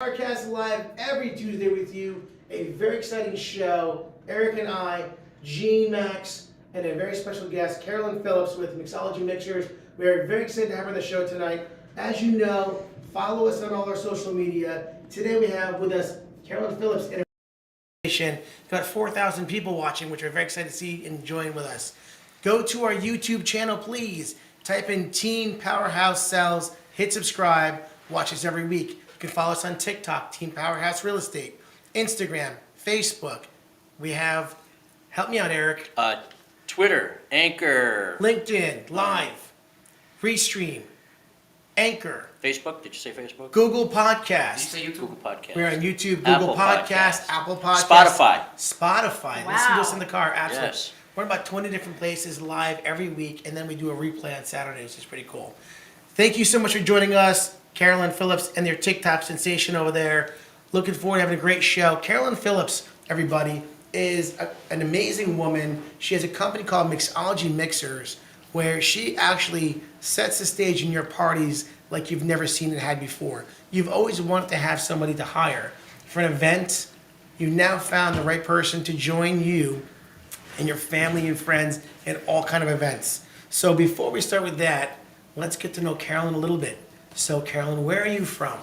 PowerCast live every Tuesday with you. A very exciting show. Eric and I, Gene Max, and a very special guest, Carolyn Phillips with Mixology Mixers. We are very excited to have her on the show tonight. As you know, follow us on all our social media. Today we have with us Carolyn Phillips in a got 4,000 people watching, which we're very excited to see and join with us. Go to our YouTube channel, please. Type in Team Powerhouse Sells, hit subscribe, watch us every week. You can follow us on TikTok, Team Powerhouse Real Estate, Instagram, Facebook. We have, help me out, Eric. Twitter, Anchor. LinkedIn, Live, Restream, Anchor. Facebook, did you say Facebook? Google Did Podcast. you say YouTube? Google Podcast. We're on YouTube, Google Apple Podcast, Apple Podcast. Spotify. Listen to us in the car, absolutely. Yes. We're in about 20 different places live every week, and then we do a replay on Saturdays. It's pretty cool. Thank you so much for joining us, Carolyn Phillips and their TikTok sensation over there. Looking forward to having a great show. Carolyn Phillips, everybody, is an amazing woman. She has a company called Mixology Mixers, where she actually sets the stage in your parties like you've never seen it had before. You've always wanted to have somebody to hire for an event. You now found the right person to join you and your family and friends in all kind of events. So before we start with that, let's get to know Carolyn a little bit. So Carolyn, where are you from?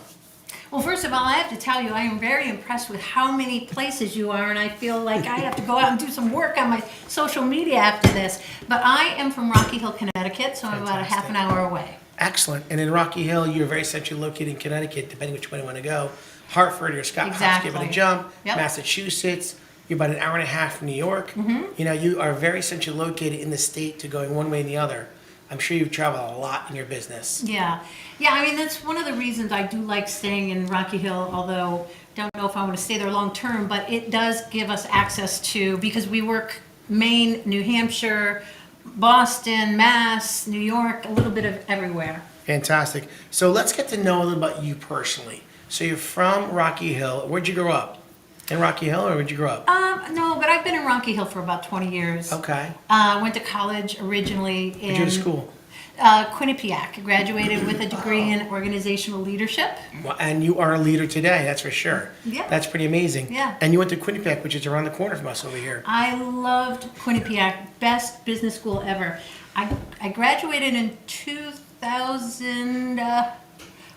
Well, first of all, I have to tell you, I am very impressed with how many places you are, and I feel like I have to go out and do some work on my social media after this. But I am from Rocky Hill, Connecticut, so I'm about a half an hour away. Excellent. And in Rocky Hill, you're very centrally located in Connecticut, depending which way you want to go. Hartford or Scott, Exactly. give it a jump. Yep. Massachusetts, you're about an hour and a half from New York. Mm-hmm. You know, you are very centrally located in the state to going one way or the other. I'm sure you've traveled a lot in your business. Yeah. Yeah, I mean, that's one of the reasons I do like staying in Rocky Hill, although don't know if I want to stay there long term, but it does give us access to, because we work Maine, New Hampshire, Boston, Mass, New York, a little bit of everywhere. Fantastic. So let's get to know a little about you personally. So you're from Rocky Hill. Where'd you grow up? In Rocky Hill, or where'd you grow up? No, but I've been in Rocky Hill for about 20 years. Okay. Went to college originally in Where'd you go to school? Quinnipiac. Graduated with a degree in organizational leadership. Well, and you are a leader today, that's for sure. Yeah. That's pretty amazing. Yeah. And you went to Quinnipiac, which is around the corner from us over here. I loved Quinnipiac, best business school ever. I graduated in 2000, wait a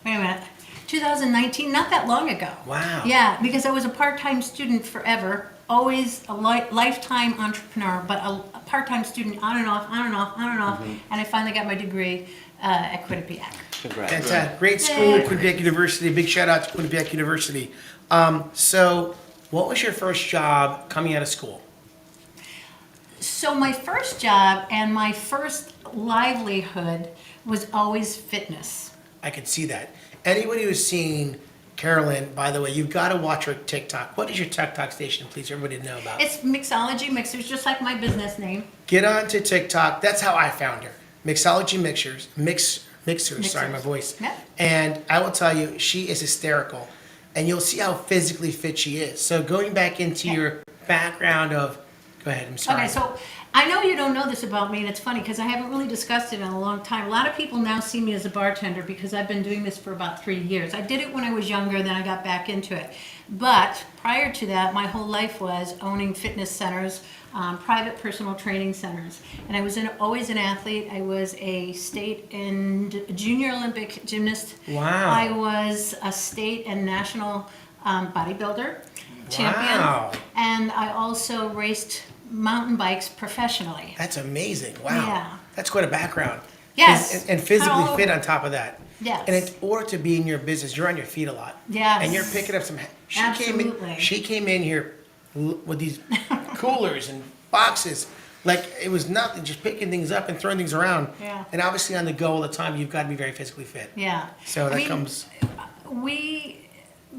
minute, 2019, not that long ago. Wow. Yeah, because I was a part-time student forever, always a lifetime entrepreneur, but a part-time student on and off, on and off, on and off, and I finally got my degree at Quinnipiac. Congrats. Fantastic. Great school at Quinnipiac University. Big shout out to Quinnipiac University. So what was your first job coming out of school? So my first job and my first livelihood was always fitness. I could see that. Anybody who's seen Carolyn, by the way, you've got to watch her TikTok. What is your TikTok station, please, for everybody to know about? It's Mixology Mixers, just like my business name. Get onto TikTok. That's how I found her. Mixology Mixers. Mixers. Sorry, my voice. Yep. And I will tell you, she is hysterical. And you'll see how physically fit she is. So going back into your background of, go ahead, I'm sorry. Okay, so I know you don't know this about me, and it's funny because I haven't really discussed it in a long time. A lot of people now see me as a bartender because I've been doing this for about 3 years. I did it when I was younger, then I got back into it. But prior to that, my whole life was owning fitness centers, private personal training centers. And I was always an athlete. I was a state and junior Olympic gymnast. Wow. I was a state and national bodybuilder champion. Wow. And I also raced mountain bikes professionally. That's amazing. Wow. Yeah. That's quite a background. Yes. And physically How- fit on top of that. Yes. And in order to be in your business, you're on your feet a lot. Yes. And you're picking up some. Absolutely. She came in here with these coolers and boxes. Like it was nothing, just picking things up and throwing things around. Yeah. And obviously on the go all the time, you've got to be very physically fit. Yeah. So that comes.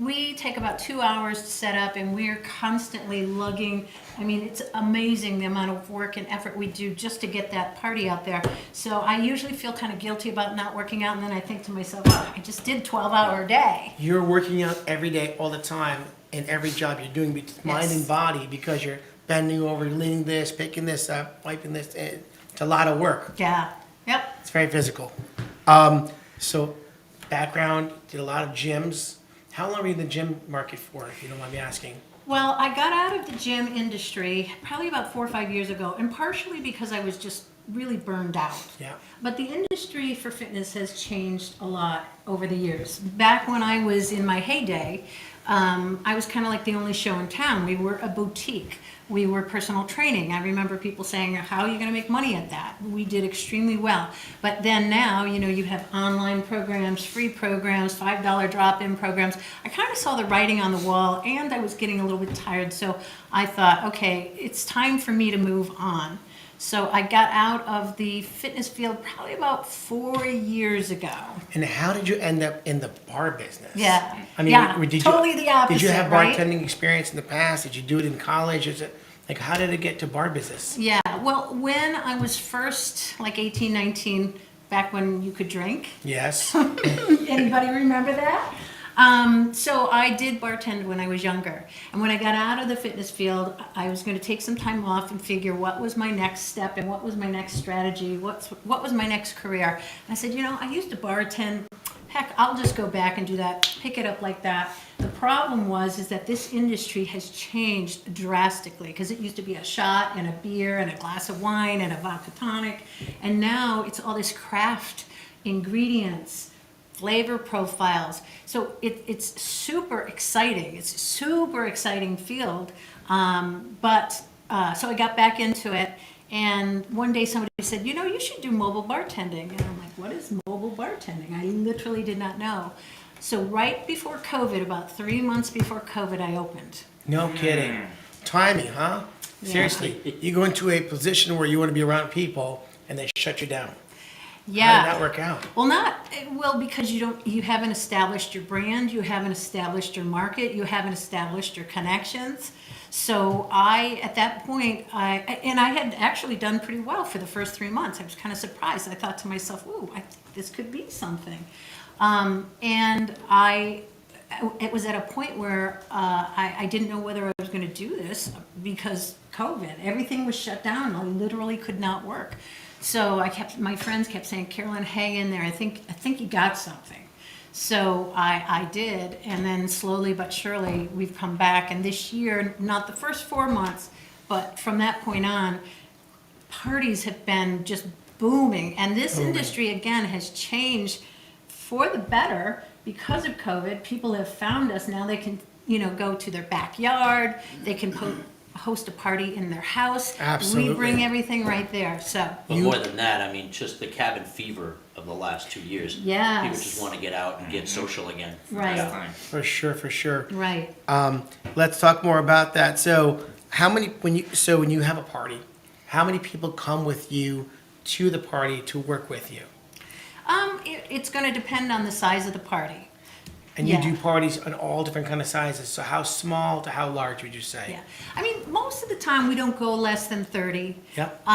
We take about 2 hours to set up, and we're constantly lugging. I mean, it's amazing the amount of work and effort we do just to get that party out there. So I usually feel kind of guilty about not working out, and then I think to myself, oh, I just did 12-hour day. You're working out every day, all the time, in every job you're doing, mind and body, because you're bending over, leaning this, picking this up, wiping this. It's a lot of work. Yeah. Yep. It's very physical. So background, did a lot of gyms. How long were you in the gym market for, if you don't mind me asking? Well, I got out of the gym industry probably about 4 or 5 years ago, and partially because I was just really burned out. Yeah. But the industry for fitness has changed a lot over the years. Back when I was in my heyday, I was kind of like the only show in town. We were a boutique. We were personal training. I remember people saying, how are you going to make money at that? We did extremely well. But then now, you have online programs, free programs, $5 drop-in programs. I kind of saw the writing on the wall, and I was getting a little bit tired. So I thought, okay, it's time for me to move on. So I got out of the fitness field probably about 4 years ago. And how did you end up in the bar business? Yeah. I mean, Yeah, did totally you, the opposite, Did you have right? bartending experience in the past? Did you do it in college? Is it like, how did it get to bar business? Yeah, well, when I was first, like 18, 19, back when you could drink. Yes. Anybody remember that? So I did bartend when I was younger. And when I got out of the fitness field, I was going to take some time off and figure what was my next step and what was my next strategy, what was my next career. And I said, I used to bartend. Heck, I'll just go back and do that, pick it up like that. The problem is that this industry has changed drastically, because it used to be a shot and a beer and a glass of wine and a vodka tonic. And now it's all this craft ingredients, flavor profiles. So it's super exciting. It's a super exciting field. So I got back into it. And one day somebody said, you should do mobile bartending. And I'm like, what is mobile bartending? I literally did not know. So right before COVID, about 3 months before COVID, I opened. No kidding. Timing, huh? Yeah. Seriously. You go into a position where you want to be around people and they shut you down. Yeah. How did that work out? Well, because you haven't established your brand, you haven't established your market, you haven't established your connections. So at that point, I had actually done pretty well for the first 3 months. I was kind of surprised. I thought to myself, ooh, I think this could be something. It was at a point where I didn't know whether I was going to do this because COVID. Everything was shut down. I literally could not work. So my friends kept saying, Carolyn, hang in there. I think you got something. So I did, and then slowly but surely we've come back. And this year, not the first 4 months, but from that point on, parties have been just booming. And this industry, again, has changed for the better because of COVID. People have found us. Now they can, go to their backyard. They can host a party in their house. Absolutely. We bring everything right there. So. But more than that, I mean, just the cabin fever of the last 2 years. Yes. People just want to get out and get social again. Right. Yeah. For sure. Right. Let's talk more about that. So, when you have a party, how many people come with you to the party to work with you? It's going to depend on the size of the party. And you Yeah. do parties on all different kind of sizes. So how small to how large would you say? Yeah. I mean, most of the time we don't go less than 30. Yep.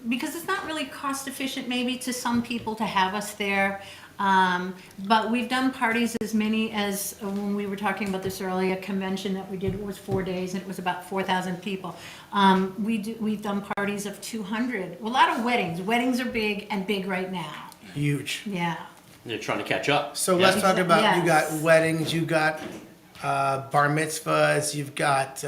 Because it's not really cost efficient maybe to some people to have us there. But we've done parties as many as, when we were talking about this earlier, a convention that we did, it was 4 days and it was about 4,000 people. We've done parties of 200. A lot of weddings. Weddings are big and big right now. Huge. Yeah. They're trying to catch up. So let's talk about, you got Yes. weddings, you got bar mitzvahs, you've got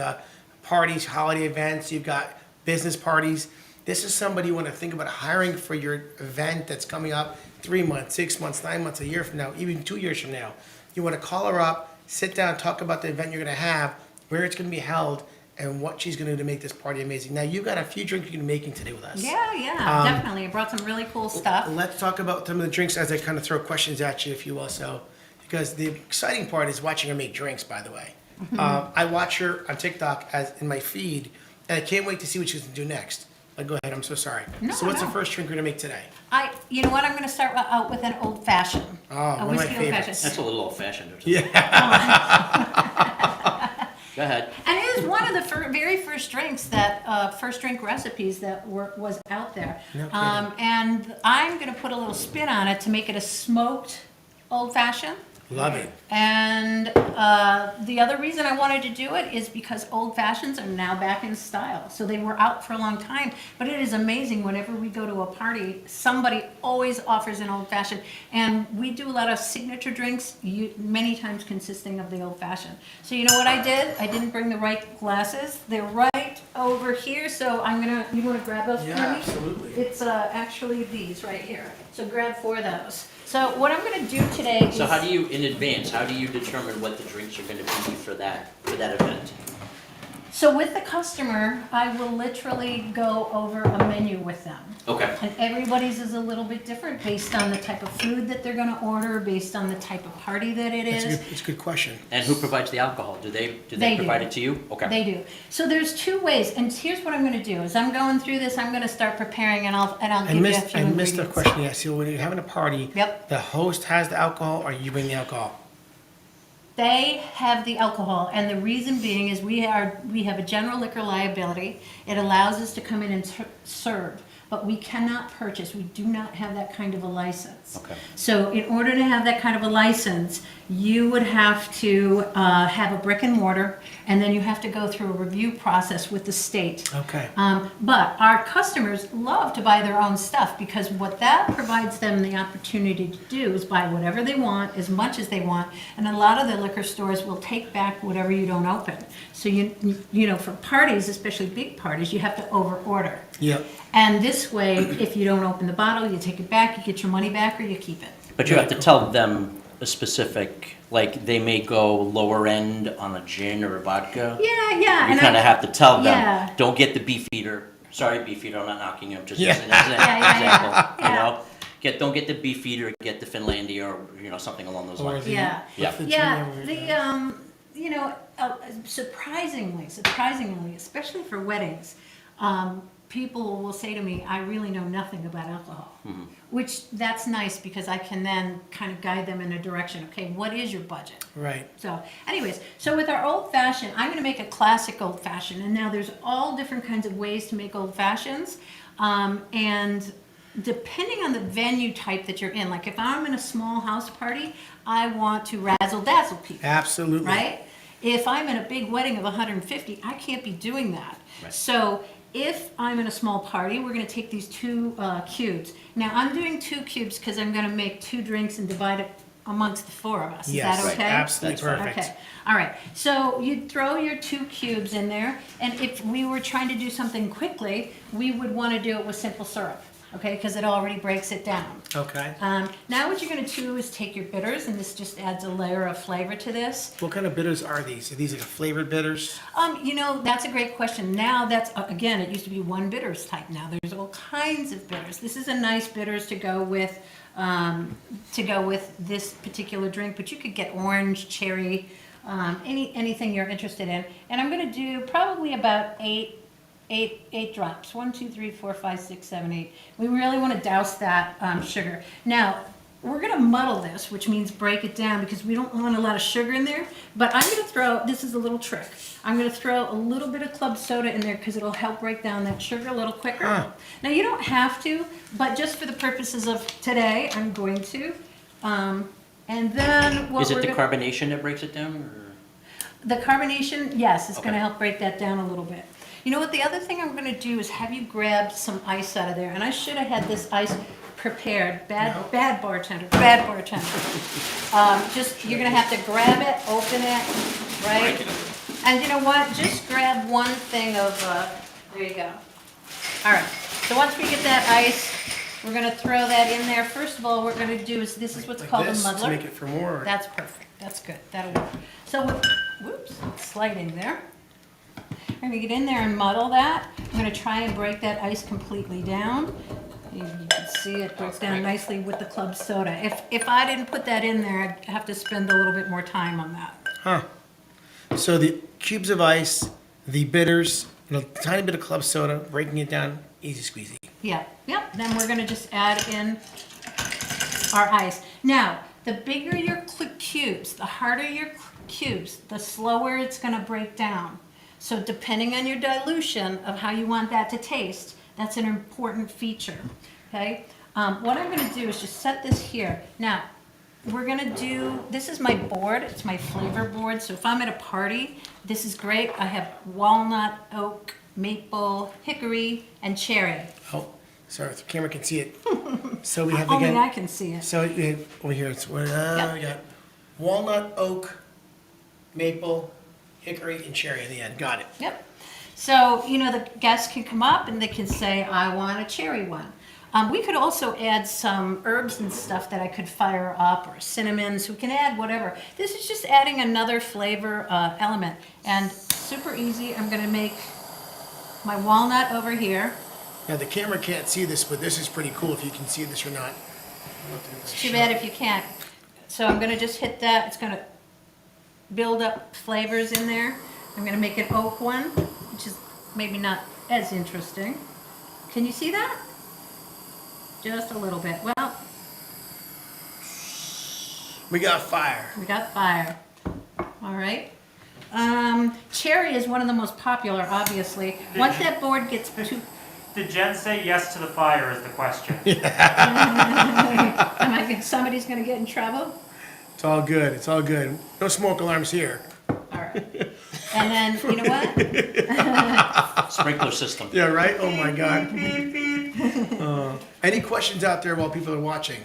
parties, holiday events, you've got business parties. This is somebody you want to think about hiring for your event that's coming up 3 months, 6 months, 9 months, a year from now, even 2 years from now. You want to call her up, sit down, talk about the event you're going to have, where it's going to be held, and what she's going to do to make this party amazing. Now, you've got a few drinks you're making today with us. Yeah, definitely. I brought some really cool stuff. Let's talk about some of the drinks as I kind of throw questions at you, if you will. So, because the exciting part is watching her make drinks, by the way. I watch her on TikTok as in my feed, and I can't wait to see what she's going to do next. But go ahead, I'm so sorry. No, so what's no. the first drink we're going to make today? You know what? I'm going to start out with an old fashioned. Oh, a one of my whiskey old favorites. fashioned. That's a little old-fashioned. Yeah. Go ahead. And it is one of the very first drinks that first drink recipes that was out there. No kidding. And I'm going to put a little spin on it to make it a smoked old fashioned. Love it. And the other reason I wanted to do it is because old fashions are now back in style. So they were out for a long time, but it is amazing whenever we go to a party, somebody always offers an old fashioned. And we do a lot of signature drinks, many times consisting of the old fashioned. So you know what I did? I didn't bring the right glasses. They're right over here. So you want to grab those for me? Yeah, absolutely. It's actually these right here. So grab 4 of those. So what I'm going to do today is... So how do you, in advance, how do you determine what the drinks are going to be for that event? So with the customer, I will literally go over a menu with them. Okay. And everybody's is a little bit different based on the type of food that they're going to order, based on the type of party that it is. It's a good question. And who provides the alcohol? Do they They provide do. it to you? Okay. They do. So there's 2 ways, and here's what I'm going to do: is I'm going through this. I'm going to start preparing, and I'll give you a few I missed the ingredients. question. Yeah, so when you're having a party, Yep. the host has the alcohol, or you bring the alcohol? They have the alcohol, and the reason being is we have a general liquor liability. It allows us to come in and serve, but we cannot purchase. We do not have that kind of a license. Okay. So in order to have that kind of a license, you would have to have a brick and mortar, and then you have to go through a review process with the state. Okay. But our customers love to buy their own stuff, because what that provides them the opportunity to do is buy whatever they want, as much as they want, and a lot of the liquor stores will take back whatever you don't open. So you know, for parties, especially big parties, you have to over order. Yep. And this way, if you don't open the bottle, you take it back, you get your money back, or you keep it. But you have to tell them a specific, like they may go lower end on a gin or a vodka. Yeah. You and kind of have to tell them, Yeah. don't get the Beefeater. Sorry, Beefeater, I'm not knocking you, just Yeah. as an example, Yeah. you know? Don't get the Beefeater, get the Finlandia, or something along those Or lines. the- Yeah. Yeah. what's the Yeah, gin? you know, surprisingly, especially for weddings, people will say to me, I really know nothing about alcohol. Which, that's nice, because I can then kind of guide them in a direction. Okay, what is your budget? Right. So anyways, so with our old fashioned, I'm going to make a classic old fashioned. And now there's all different kinds of ways to make old fashions. And depending on the venue type that you're in, like if I'm in a small house party, I want to razzle dazzle people. Absolutely. Right? If I'm in a big wedding of 150, I can't be doing that. Right. So if I'm in a small party, we're going to take these 2 cubes. Now I'm doing 2 cubes because I'm going to make 2 drinks and divide it amongst the 4 of us. Yes. Is that Right. okay? Absolutely That's fine. perfect. Okay, all right. So you throw your 2 cubes in there, and if we were trying to do something quickly, we would want to do it with simple syrup, okay? Because it already breaks it down. Okay. Now what you're going to do is take your bitters, and this just adds a layer of flavor to this. What kind of bitters are these? Are these like flavored bitters? You know, that's a great question. Now that's, again, it used to be 1 bitters type. Now there's all kinds of bitters. This is a nice bitters to go with this particular drink, but you could get orange, cherry, anything you're interested in. And I'm going to do probably about 8 drops. 1, 2, 3, 4, 5, 6, 7, 8. We really want to douse that sugar. Now, we're going to muddle this, which means break it down, because we don't want a lot of sugar in there. But I'm going to throw, this is a little trick, I'm going to throw a little bit of club soda in there, because it'll help break down that sugar a little quicker. Huh. Now, you don't have to, but just for the purposes of today, I'm going to. And then what Is it we're the gonna- carbonation that breaks it down, or? The carbonation, yes, it's going to Okay. help break that down a little bit. You know what, the other thing I'm going to do is have you grab some ice out of there. And I should have had this ice prepared. Bad bartender. You're going to have to grab it, open it, right? And you know what, just grab one thing of, there you go. All right, so once we get that ice, we're going to throw that in there. First of all, what we're going to do is, this is what's Like called a this to muddler. make it for more. That's perfect. That's good. That'll work. So with, whoops, sliding there. We're gonna get in there and muddle that. I'm gonna try and break that ice completely down. You can see it breaks down nicely with the club soda. If I didn't put that in there, I'd have to spend a little bit more time on that. Huh. So the cubes of ice, the bitters, and a tiny bit of club soda, breaking it down, easy squeezy. Yeah, yep. Then we're gonna just add in our ice. Now, the bigger your cubes, the harder your cubes, the slower it's gonna break down. So depending on your dilution of how you want that to taste, that's an important feature, okay? What I'm gonna do is just set this here. Now, we're gonna do, this is my board, it's my flavor board, so if I'm at a party, this is great. I have walnut, oak, maple, hickory, and cherry. Oh, sorry, the camera can see it. So we have Only again. I can see it. So over here, it's we got walnut, oak, maple, hickory, and cherry in the end. Got it. Yep. So, the guests can come up and they can say, I want a cherry one. We could also add some herbs and stuff that I could fire up, or cinnamon, so we can add whatever. This is just adding another flavor element. And super easy, I'm gonna make my walnut over here. Now the camera can't see this, but this is pretty cool if you can see this or not. It's too bad if you can't. So I'm gonna just hit that, it's gonna build up flavors in there. I'm gonna make an oak one, which is maybe not as interesting. Can you see that? Just a little bit. Well, We got fire. we got fire. All right. Cherry is one of the most popular, obviously. Once that board gets too, Did Jen say yes to the fire is the question? somebody's gonna get in trouble? It's all good. It's all good. No smoke alarms here. All right. And then, you know what? Sprinkler system. Yeah, right? Oh my God. Any questions out there while people are watching?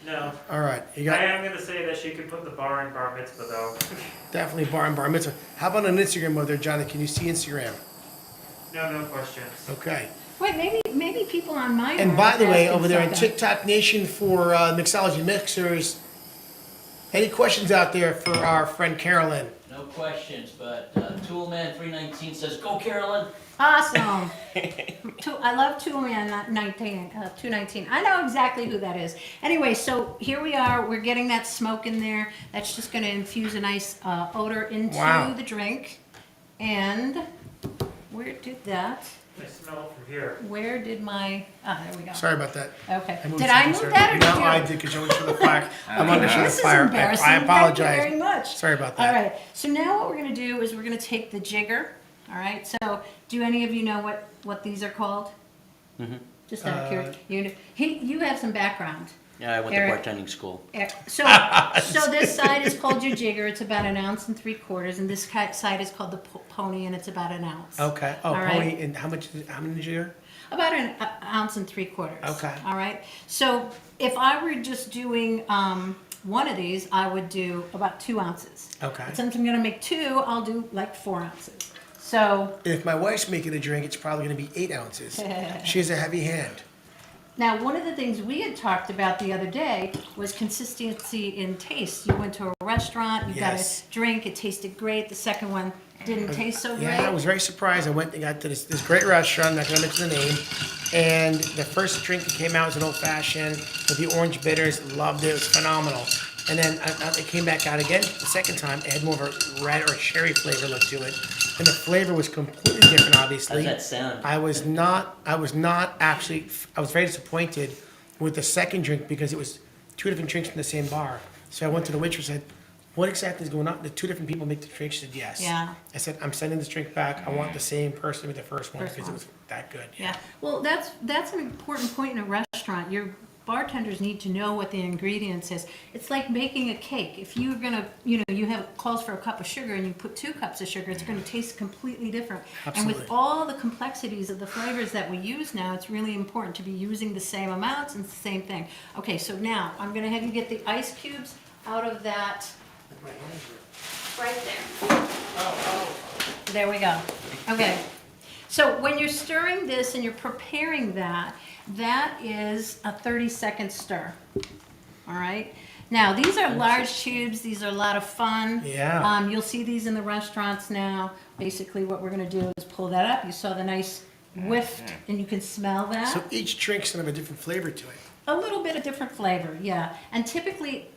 No. All right. You I got am going to say that she could put the bar in bar mitzvah though. definitely bar and bar mitzvah. How about on Instagram over there, Johnny? Can you see Instagram? No questions. Okay. Wait, maybe people on my. And by the way, asking over there in something. TikTok Nation for Mixology Mixers, any questions out there for our friend Carolyn? No questions, but Toolman 319 says, "Go Carolyn." Awesome. I love Toolman 219. I know exactly who that is. Anyway, so here we are. We're getting that smoke in there. That's just going to infuse a nice odor into Wow. the drink. And where did that? I smell it from here. Where did my? Ah, there we go. Sorry about that. Okay. moved Did I something, move sorry. that or did No, you? I did because you always show the fire. I'm on the show the This is fire. embarrassing. I apologize. Thank you very much. Sorry about All that. right. So now what we're going to do is we're going to take the jigger. All right. So do any of you know what these are called? Mm-hmm. Just out of curiosity. You have some background. Yeah, I went Eric. to bartending school. So this side is called your jigger. It's about 1 3/4 ounces, and this side is called the pony, and it's about 1 ounce. Okay. Oh, All right. pony. And how much? How many did you hear? About 1 3/4 ounces. Okay. All right. So if I were just doing one of these, I would do about 2 ounces. Okay. But since I'm going to make 2, I'll do like 4 ounces. So If my wife's making a drink, it's probably going to be 8 ounces. She has a heavy hand. now, one of the things we had talked about the other day was consistency in taste. You went to a restaurant, you Yes. got a drink, it tasted great. The second one didn't taste so great. Yeah, I was very surprised. I went and got to this great restaurant, I'm not going to mention the name, and the first drink that came out was an old fashioned with the orange bitters. Loved it. It was phenomenal. And then it came back out again the second time. It had more of a red or cherry flavor look to it, and the flavor was completely different. How Obviously, does that sound? I was not actually. I was very disappointed with the second drink because it was 2 different drinks from the same bar. So I went to the waitress and said, "What exactly is going on?" The 2 different people make the drink. She said, "Yes." Yeah. I said, "I'm sending this drink back. I want the same person with the first one First because one. it was that good." Yeah, well, that's an important point in a restaurant. Your bartenders need to know what the ingredients is. It's like making a cake. If you're gonna, you have calls for a cup of sugar and you put 2 cups of sugar, it's gonna taste completely different. And Absolutely. with all the complexities of the flavors that we use now, it's really important to be using the same amounts and the same thing. Okay, so now I'm gonna have you get the ice cubes out of that right there. There we go. Okay. So when you're stirring this and you're preparing that, that is a 30-second stir. All right. Now these are large tubes. These are a lot of fun. Yeah. You'll see these in the restaurants now. Basically, what we're going to do is pull that up. You saw the nice whiff, and you can smell that. So each drink's gonna have a different flavor to it. A little bit of different flavor, yeah. And typically,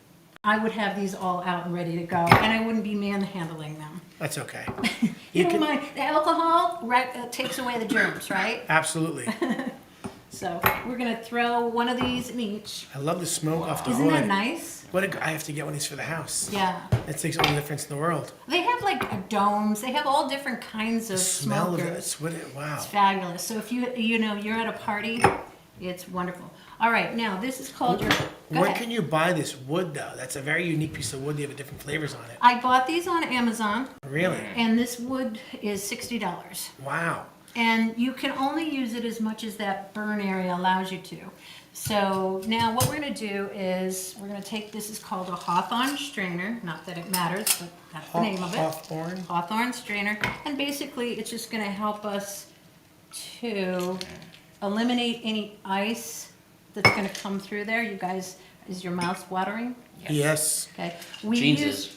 I would have these all out and ready to go, and I wouldn't be manhandling them. That's okay. You don't can- mind. The alcohol takes away the germs, right? Absolutely. So we're gonna throw one of these in each. I love the smoke off the Isn't hood. that nice? I have to get one of these for the house. Yeah. It makes all the difference in the world. They have like domes. They have all different kinds of The smell of it. smokers. It's what it. Wow. It's fabulous. So if you're at a party, it's wonderful. All right, now this is called your. Go Where ahead. can you buy this wood though? That's a very unique piece of wood. They have different flavors on it. I bought these on Amazon, Really? and this wood is $60. Wow. And you can only use it as much as that burn area allows you to. So now what we're gonna do is, we're gonna take, this is called a Hawthorne strainer, not that it matters, but that's the name of it. Hawthorne. Hawthorne strainer, and basically it's just gonna help us to eliminate any ice that's gonna come through there. You guys, is your mouth watering? Yes. Okay. We Jeans use- is.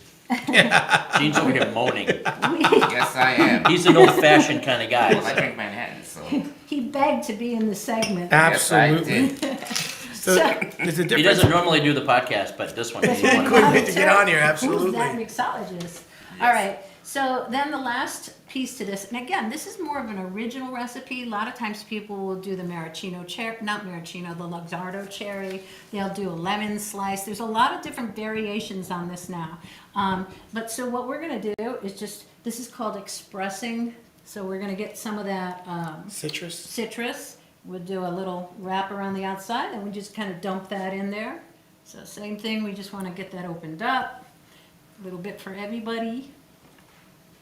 Jeans over here moaning. Yes, I am. He's an old-fashioned kind of Well, I guy. drink Manhattan, so. He begged to be in the segment. Absolutely. Yes, I did. So there's a difference. He doesn't normally do the podcast, but this one he That's wanted Couldn't to. wait to get on here, Who's absolutely. that mixologist? All right, so then the last piece to this, and again, this is more of an original recipe. A lot of times people will do the maraschino cherry, not maraschino, the Luxardo cherry. They'll do a lemon slice. There's a lot of different variations on this now. But so what we're gonna do is just, this is called expressing. So we're gonna get some of that Citrus. citrus. We'll do a little wrap around the outside, and we just kind of dump that in there. So same thing, we just want to get that opened up. A little bit for everybody.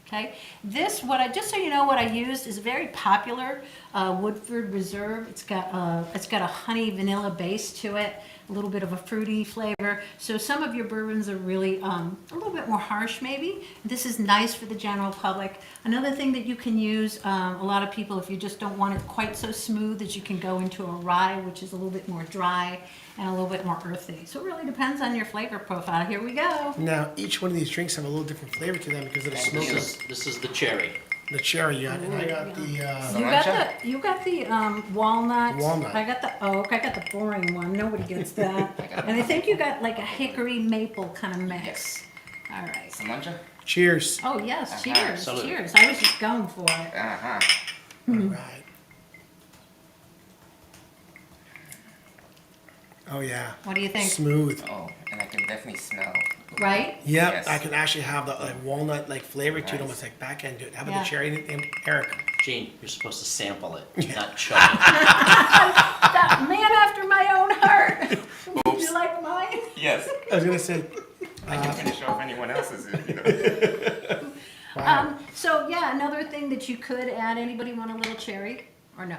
Okay, this, just so you know, what I used is a very popular Woodford Reserve. It's got a honey vanilla base to it, a little bit of a fruity flavor. So some of your bourbons are really a little bit more harsh maybe. This is nice for the general public. Another thing that you can use, a lot of people, if you just don't want it quite so smooth, is you can go into a rye, which is a little bit more dry and a little bit more earthy. So it really depends on your flavor profile. Here we go. Now each one of these drinks have a little different flavor to them because of the smoke of This is the cherry. the cherry you got, and I got the. You got the walnut. Walnut. I got the oak. I got the boring one. Nobody gets that. And I think you got like a hickory maple kind of mix. Yes. All right. Samantha? Cheers. Oh yes, cheers, salute. cheers. I was just going for it. Uh-huh. All right. Oh yeah. What do you think? Smooth. Oh, and I can definitely smell. Right? Yep, Yes. I can actually have the like walnut like flavor to it, Nice. almost like back end to it. How about Yeah. the cherry? Eric. Gene, you're supposed to sample it, not chug it. That man after my own heart. Would you like mine? Yes. I was gonna say. I can finish off anyone else's, you know. Wow. So yeah, another thing that you could add. Anybody want a little cherry or no?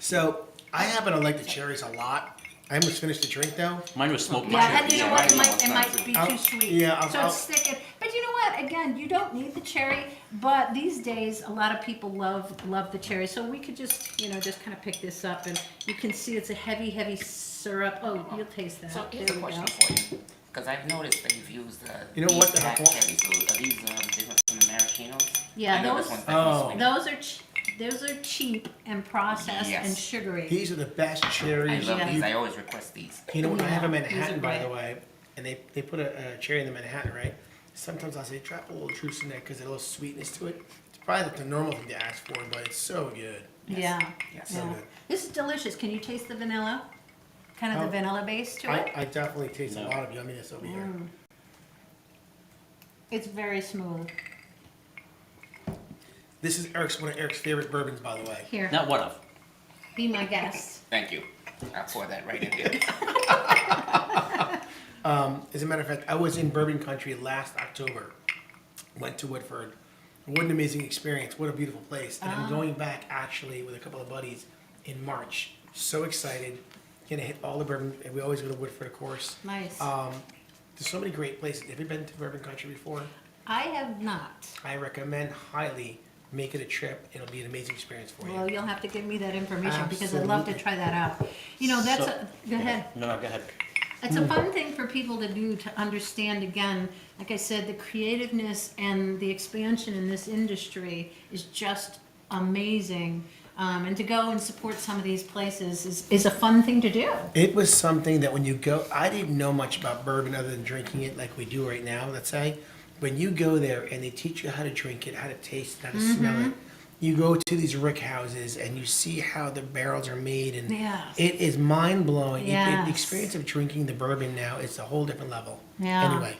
So I happen to like the cherries a lot. I almost finished the drink though. Mine was smoked Yeah, cherry. and you know Yeah, what? I It know might, what it kind might be I'll- too sweet. yeah, I'll- So I'll- it's sticking. But you know what? Again, you don't need the cherry. But these days, a lot of people love the cherry. So we could just, just kind of pick this up, and you can see it's a heavy, heavy syrup. Oh, you'll taste that. So here's There a we question go. for you. Because I've noticed that you've used You know what the black heck- cherries. So are these different from the maraschinos? Yeah, I know those- this one's definitely Oh. sweet. Those are cheap and processed Yes. and sugary. These are the best I cherries. love Yeah. these. I always request these. You know what? I have a Yeah, these are Manhattan, by great. the way, and they put a cherry in the Manhattan, right? Sometimes I'll say drop a little juice in there because there's a little sweetness to it. It's probably not the normal thing to ask for, but it's so good. Yeah. Yes. So yeah. good. This is delicious. Can you taste the vanilla? Kind of the Oh. vanilla base to it. I definitely taste No. a lot of yumminess over here. It's very smooth. This is one of Eric's favorite bourbons, by the way. Here, Not one of. be my guest. Thank you. I'll pour that right in there. As a matter of fact, I was in bourbon country last October. Went to Woodford. What an amazing experience. What a beautiful place. And I'm going back actually with a couple of buddies in March. So excited. Gonna hit all the bourbon. And we always go to Woodford, of course. Nice. There's so many great places. Have you been to bourbon country before? I have not. I recommend highly making a trip. It'll be an amazing experience for you. Well, you'll have to give me that information because I'd love to Absolutely. try that out. That's So- go ahead. No, go ahead. It's a fun thing for people to do to understand again. Like I said, the creativeness and the expansion in this industry is just amazing. And to go and support some of these places is a fun thing to do. It was something that when you go, I didn't know much about bourbon other than drinking it like we do right now, let's say. When you go there and they teach you how to drink it, how to taste it, how to smell it, you go to these rick houses and you see how the barrels are made, and Yes. it is mind blowing. Yes. The experience of drinking the bourbon now is a whole different level. Yeah. Anyway,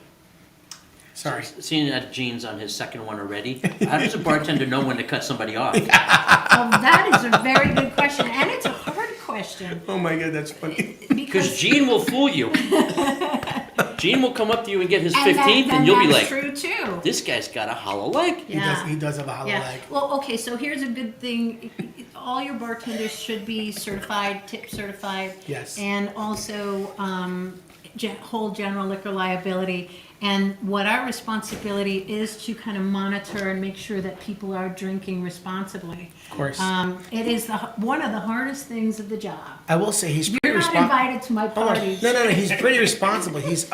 sorry. Seeing that Gene's on his second one already, how does a bartender know when to cut somebody off? Well, that is a very good question, and it's a hard question. Oh my God, that's funny. Because Gene will fool you. Gene will come up to you and get his And 15th, and you'll be that's like, true too. this guy's got a hollow leg. He does have a hollow Yeah. leg. Well, okay, so here's a good thing. All your bartenders should be certified, tip certified. Yes. And also hold general liquor liability. And what our responsibility is to kind of monitor and make sure that people are drinking responsibly. Of course. It is one of the hardest things of the job. I will say he's pretty You're not responsible. invited to my parties. No, he's pretty responsible. He's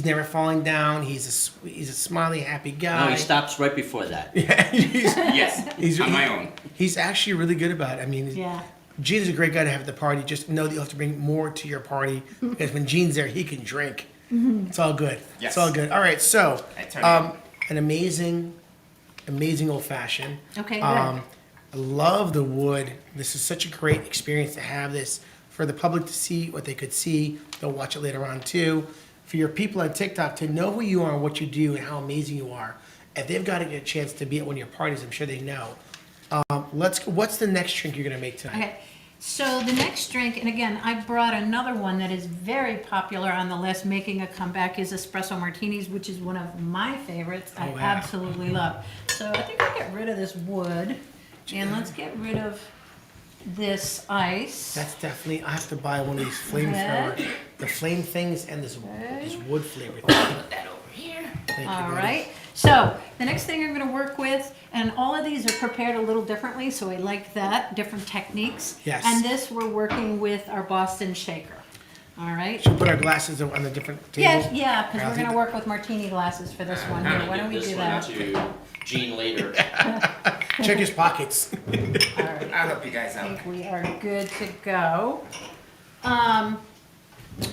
never falling down. He's a smiley, happy guy. No, he stops right before that. Yes, He's- on my own. He's actually really good about it. I mean, Yeah. Gene's a great guy to have at the party. Just know that you'll have to bring more to your party because when Gene's there, he can drink. It's all good. Yes. It's all good. All right, so I turn it on. an amazing old fashioned. Okay, good. I love the wood. This is such a great experience to have this for the public to see what they could see. They'll watch it later on too. For your people on TikTok to know who you are and what you do and how amazing you are. If they've got to get a chance to be at one of your parties, I'm sure they know. What's the next drink you're gonna make tonight? Okay, so the next drink, and again, I brought another one that is very popular on the list, making a comeback, is espresso martinis, which is one of my favorites. I Oh, wow. absolutely love. So I think I'll get rid of this wood, and let's get rid of this ice. That's definitely. I have to buy one of these flamethrower, Okay. the flame things, and this wood flavor. Thing. That over here. Thank you, All buddy. right. So the next thing I'm going to work with, and all of these are prepared a little differently, so I like that, different techniques. Yes. And this we're working with our Boston shaker. All right. Should we put our glasses on the different table? Yeah, because I'll we're do going to that. work with martini glasses for this one here. Why don't we Give do this one that? to Gene later. Check his pockets. All right. I'll help you guys I out. think we are good to go.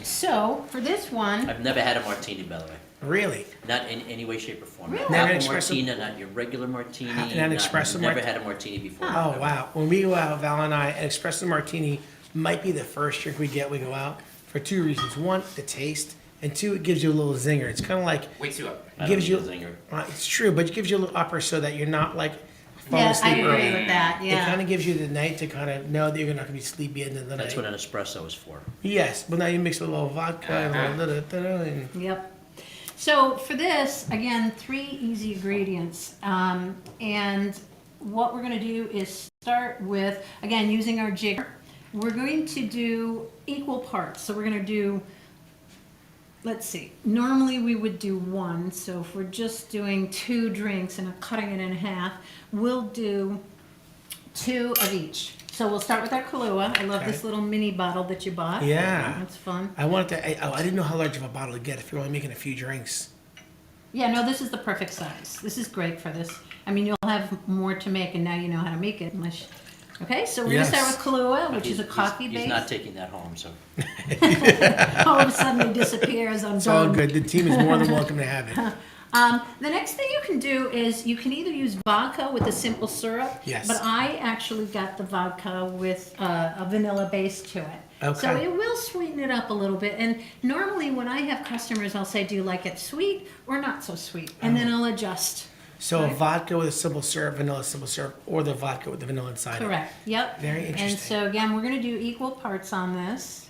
So for this one, I've never had a martini, by the way. Really? Not in any way, shape, or form. Really? Not Never apple espresso? martini, not your regular martini. Not an espresso Never mart- had a martini before. Oh wow! When we go out, Val and I, an espresso martini might be the first drink we get. We go out for two reasons: one, the taste, and two, it gives you a little zinger. It's kind of like Wakes you up. I don't gives need you. a zinger. It's true, but it gives you a little upper so that you're not like falling yeah, I asleep agree early. with that. It kind Yeah. of gives you the night to kind of know that you're not going to be sleepy at the end of the That's night. what an espresso is for. Yes, but now you mix a little vodka and a little and Yep. So for this, again, 3 easy ingredients. And what we're going to do is start with, again, using our jigger. We're going to do equal parts. So we're going to do, let's see, normally we would do 1. So if we're just doing 2 drinks and cutting it in half, we'll do 2 of each. So we'll start with our Kahlua. I love this Okay. little mini bottle that you bought. Yeah. That's fun. I wanted to. I didn't know how large of a bottle to get if you're only making a few drinks. Yeah, no, this is the perfect size. This is great for this. I mean, you'll have more to make, and now you know how to make it. Unless, okay, so we're Yes. gonna start with Kahlua, which is a He's coffee not base. taking that home, so. All of a sudden, it disappears. I'm It's all done. good. The team is more than welcome to have it. The next thing you can do is you can either use vodka with a simple syrup. Yes. But I actually got the vodka with a vanilla base to it. So Okay. it will sweeten it up a little bit. And normally when I have customers, I'll say, do you like it sweet or not so sweet? And then I'll adjust. So Right. vodka with a simple syrup, vanilla simple syrup, or the vodka with the vanilla inside. it. Correct. Yep. Very And interesting. so again, we're going to do equal parts on this.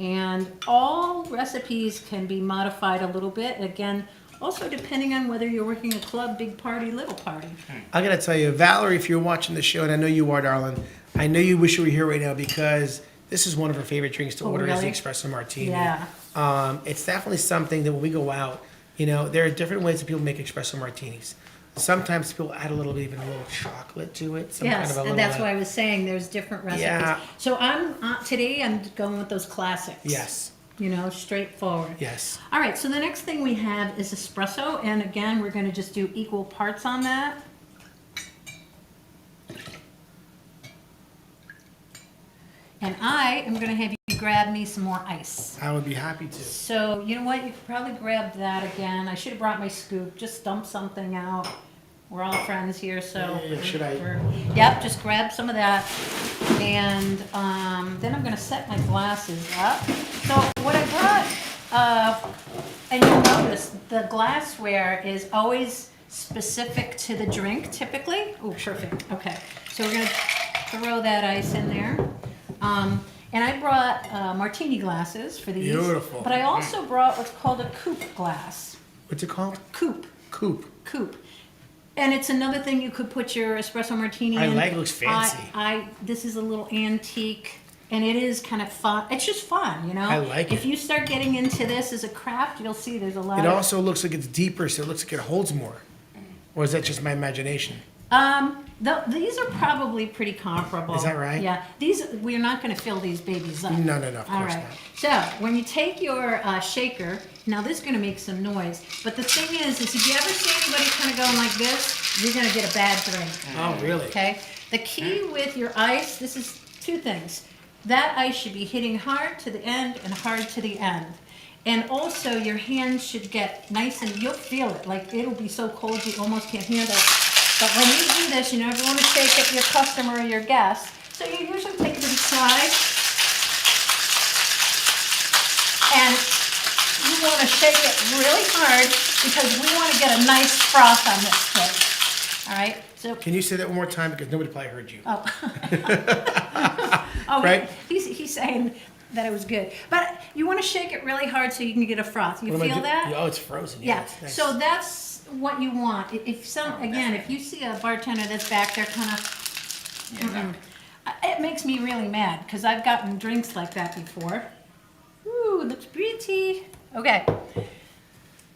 And all recipes can be modified a little bit. Again, also depending on whether you're working a club, big party, little party. I gotta tell you, Valerie, if you're watching the show, and I know you are, darling, I know you wish you were here right now because this is one of her favorite drinks to Oh, order is the really? espresso martini. Yeah. It's definitely something that when we go out, you know, there are different ways that people make espresso martinis. Sometimes people add a little bit, even a little chocolate to it. Some Yes, kind of a and little, that's why I was saying there's different recipes. Yeah. So today I'm going with those classics. Yes, You know, straightforward. yes. All right, so the next thing we have is espresso, and again, we're going to just do equal parts on that. And I am going to have you grab me some more ice. I would be happy to. So, you know what, you could probably grab that again. I should have brought my scoop, just dump something out. We're all friends here, so. Yeah, should I- Yep, just grab some of that. And then I'm gonna set my glasses up. So what I brought, and you'll notice, the glassware is always specific to the drink typically. Oh, perfect, okay. So we're gonna throw that ice in there. And I brought martini glasses for these. Beautiful. But I also brought what's called a coupe glass. What's it called? Coupe. Coupe. And it's another thing you could put your espresso martini in. I like it, looks fancy. This is a little antique, and it is kind of fun. It's just fun, you know? I like If it. you start getting into this as a craft, you'll see there's a lot It of... also looks like it's deeper, so it looks like it holds more. Or is that just my imagination? These are probably pretty comparable. Is that right? Yeah. We're not going to fill these babies up. No, of All course right. not. So when you take your shaker, now this is going to make some noise, but the thing is if you ever see anybody kind of going like this, you're going to get a bad drink. Oh, really? Okay. The key with your ice, this is two things. That ice should be hitting hard to the end and hard to the end. And also your hands should get nice and you'll feel it. Like it'll be so cold you almost can't handle it. But when you do this, you never want to shake it your customer or your guest. So you usually take it to the side. And you want to shake it really hard because we want to get a nice froth on this thing. All right? So, Can you say that one more time? Because nobody probably heard you. oh. Oh, Right? he's saying that it was good. But you want to shake it really hard so you can get a froth. You What am I feel do- that? Oh, it's frozen. Yeah, it's nice. so that's what you want. If you see a bartender that's back there kind of, it makes me really mad because I've gotten drinks like that before. Ooh, looks pretty. Okay.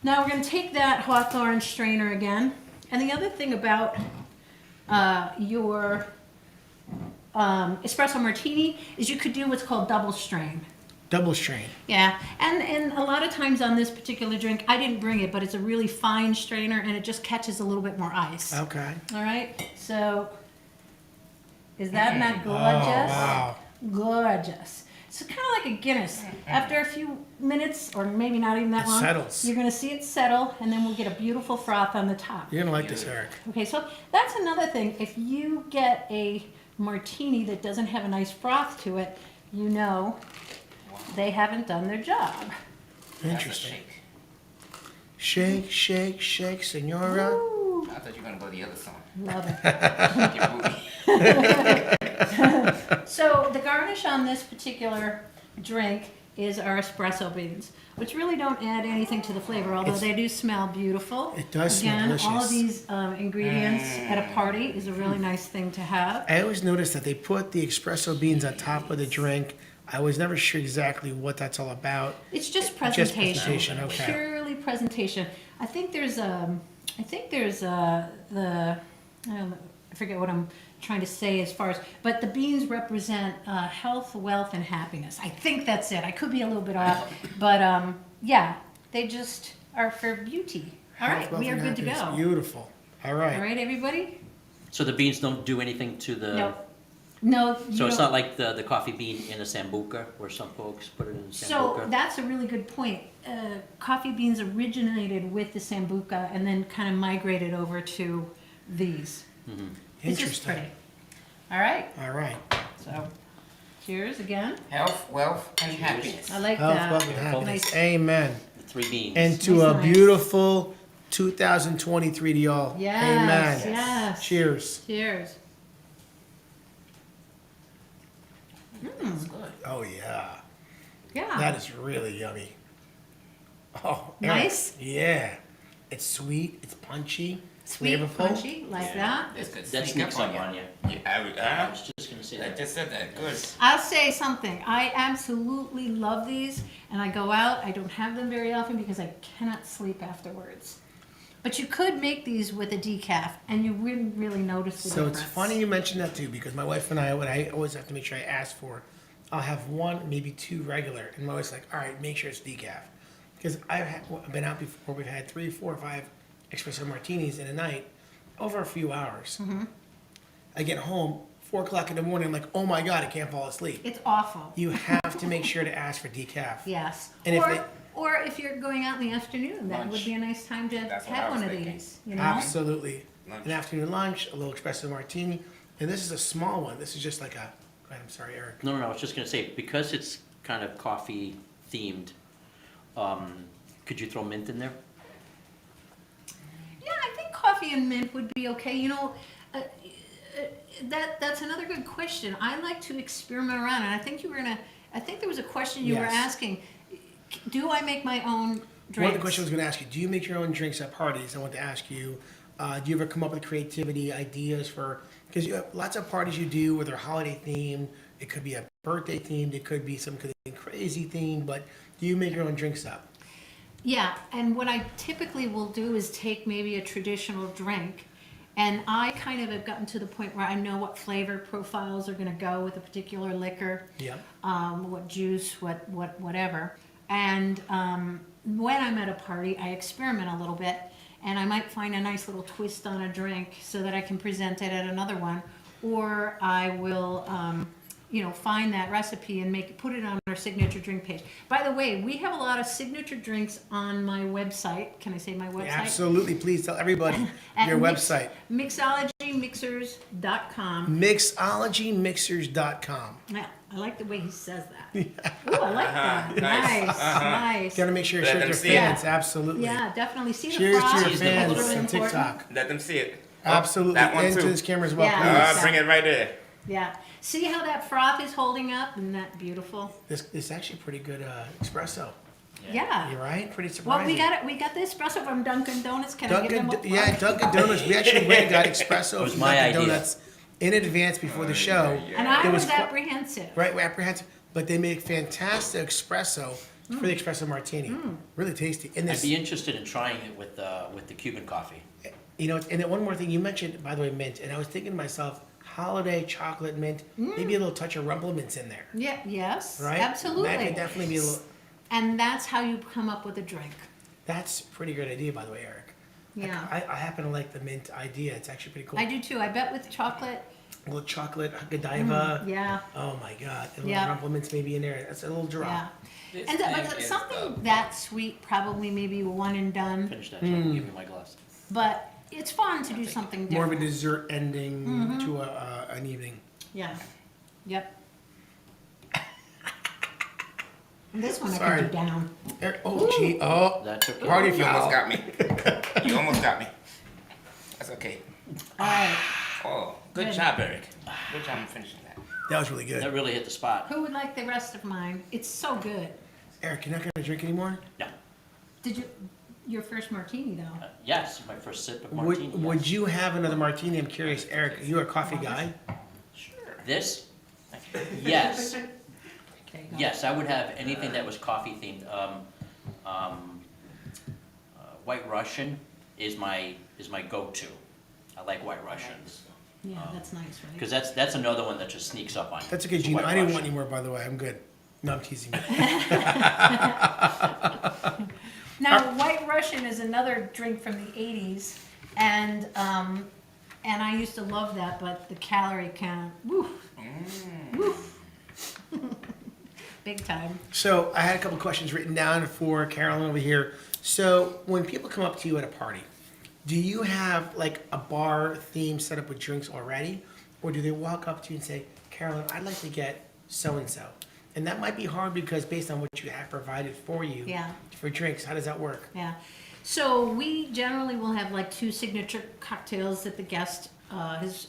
Now we're gonna take that Hawthorne strainer again. And the other thing about your espresso martini is you could do what's called double strain. Double strain. Yeah, and a lot of times on this particular drink, I didn't bring it, but it's a really fine strainer and it just catches a little bit more ice. Okay. All right, so is that not Oh, gorgeous? wow. Gorgeous. It's kind of like a Guinness. After a few minutes, or maybe not even that It long, settles. you're going to see it settle, and then we'll get a beautiful froth on the top. You're going to like this, Eric. Okay, so that's another thing. If you get a martini that doesn't have a nice froth to it, you know they haven't done their job. Interesting. Shake, shake, shake, senora. Ooh, I thought you were gonna go the other song. love it. Your booty. So the garnish on this particular drink is our espresso beans, which really don't add anything to the flavor, although they do smell beautiful. It does smell Again, all delicious. of these ingredients at a party is a really nice thing to have. I always noticed that they put the espresso beans on top of the drink. I was never sure exactly what that's all about. It's just Just presentation. presentation, okay. Purely presentation. I think there's the I don't know, I forget what I'm trying to say as far as, but the beans represent health, wealth, and happiness. I think that's it. I could be a little bit off, but yeah, they just are for beauty. All right, Health, wealth, we are and good to happiness. go. Beautiful. All right. All right, everybody? So the beans don't do anything to the. No. No. you So it's don't- not like the coffee bean in a sambuca, where some folks put it in a So sambuca. that's a really good point. Coffee beans originated with the sambuca and then kind of migrated over to these. It's just Interesting. pretty. All right, All right. so cheers again. Health, wealth, and happiness. I like Health, that. wealth, and happiness. Nice. Amen. The 3 beans. And to Nice, a nice. beautiful 2023 to y'all. Yes, Amen. yes. Cheers. Cheers. That's good. Oh, yeah. Yeah. That is really yummy. Oh, Eric. Nice? Yeah. It's sweet. It's punchy. Sweet, flavorful. punchy, like that. This could That sneak sneaks up up on on you. you. Yeah, I was just gonna say I that. just said that. Good. I'll say something. I absolutely love these, and I go out. I don't have them very often because I cannot sleep afterwards. But you could make these with a decaf, and you wouldn't really notice the So difference. it's funny you mention that too, because my wife and I, what I always have to make sure I ask for, I'll have one, maybe 2 regular, and my wife's like, all right, make sure it's decaf. Because I've been out before, we've had 3, 4, 5 espresso martinis in a night, over a few hours. Mm-hmm. I get home, 4 o'clock in the morning, I'm like, oh my God, I can't fall asleep. It's awful. You have to make sure to ask for decaf. Yes. And if or, they- or if you're going out in the afternoon, that would Lunch. be a nice time to That's what I have was one of thinking. these. You know. Absolutely. Lunch. An afternoon lunch, a little espresso martini, and this is a small one. This is just like a, go ahead, I'm sorry, Eric. No, I was just gonna say, because it's kind of coffee themed, could you throw mint in there? Yeah, I think coffee and mint would be okay. You know, That's another good question. I like to experiment around, and I think I think there was a question you were Yes. asking. Do I make my own drinks? One of the questions I was going to ask you, do you make your own drinks at parties? I want to ask you, do you ever come up with creativity, ideas for, because you have lots of parties you do where they're holiday themed, it could be a birthday themed, it could be some kind of crazy theme, but do you make your own drinks up? Yeah, and what I typically will do is take maybe a traditional drink, and I kind of have gotten to the point where I know what flavor profiles are going to go with a particular liquor. Yeah. What juice, whatever. And when I'm at a party, I experiment a little bit, and I might find a nice little twist on a drink so that I can present it at another one, or I will, find that recipe and put it on our signature drink page. By the way, we have a lot of signature drinks on my website. Can I say my website? Absolutely, please tell everybody your website. Mixologymixers.com. Mixologymixers.com. Yeah, I like the way he says that. Ooh, I like that. Nice. Nice, nice. Gotta make sure you Let show them your see it. fans, absolutely. Yeah, definitely. See the Cheers froth? to your Cheers to fans It's really on important. TikTok. Let them see it. Absolutely, That one and to too. this camera as well, Yeah. please. Bring it right there. Yeah. See how that froth is holding up? Isn't that beautiful? This is actually pretty good espresso. Yeah. You're right, pretty Well, surprising. we got the espresso from Dunkin' Donuts. Can I give them a plug? Dunkin' Donuts. We actually went and got espresso It was from my Dunkin' idea. Donuts in advance before the show. And I It was was qu- apprehensive. Right, we're apprehensive, but they make fantastic espresso for the espresso martini. Really tasty. And I'd this, be interested in trying it with the Cuban coffee. and then one more thing you mentioned, by the way, mint, and I was thinking to myself, holiday chocolate mint, maybe a little touch of rumble mints in there, Yeah. Yes. right? Absolutely. That could definitely be a little. And that's how you come up with a drink. That's a pretty good idea, by the way, Eric. Yeah. I happen to like the mint idea. It's actually pretty cool. I do too. I bet with chocolate. A little chocolate, Godiva. Yeah. Oh my God. A little Yeah. rumple mints maybe in there. That's a little drop. Yeah. This And thing but is something the- that sweet, probably maybe one and done. Finish that, John. Give me my glass. But it's fun to do something More of a different. dessert ending to an evening. Yeah. Yep. And this one I Sorry. can do down. Eric, oh, gee. Oh, That's okay. party You almost foul. got me. You almost got me. That's okay. All right. Oh, good Good. job, Eric. Good job in finishing that. That was really That good. really hit the spot. Who would like the rest of mine? It's so good. Eric, you're not going to drink anymore? No. Did you? Your first martini though. Yes, my first sip of martini. Would yes. you have another martini? I'm curious. Eric, are you a coffee guy? Sure. This? Yes. Okay. go. Yes, I would have anything that was coffee themed. White Russian is my go-to. I like White Russians Yeah, that's nice, right? because that's another one that just sneaks up on you. That's okay, It's Gina. White I didn't Russian. want any more, by the way. I'm good. No, I'm teasing you. Now, White Russian is another drink from the '80s, and I used to love that, but the calorie count, woo, woo, big time. So I had a couple questions written down for Carolyn over here. So when people come up to you at a party, do you have like a bar theme set up with drinks already? Or do they walk up to you and say, Carolyn, I'd like to get so-and-so? And that might be hard because based on what you have provided for you Yeah. for drinks, how does that work? Yeah. So we generally will have like 2 signature cocktails that the guest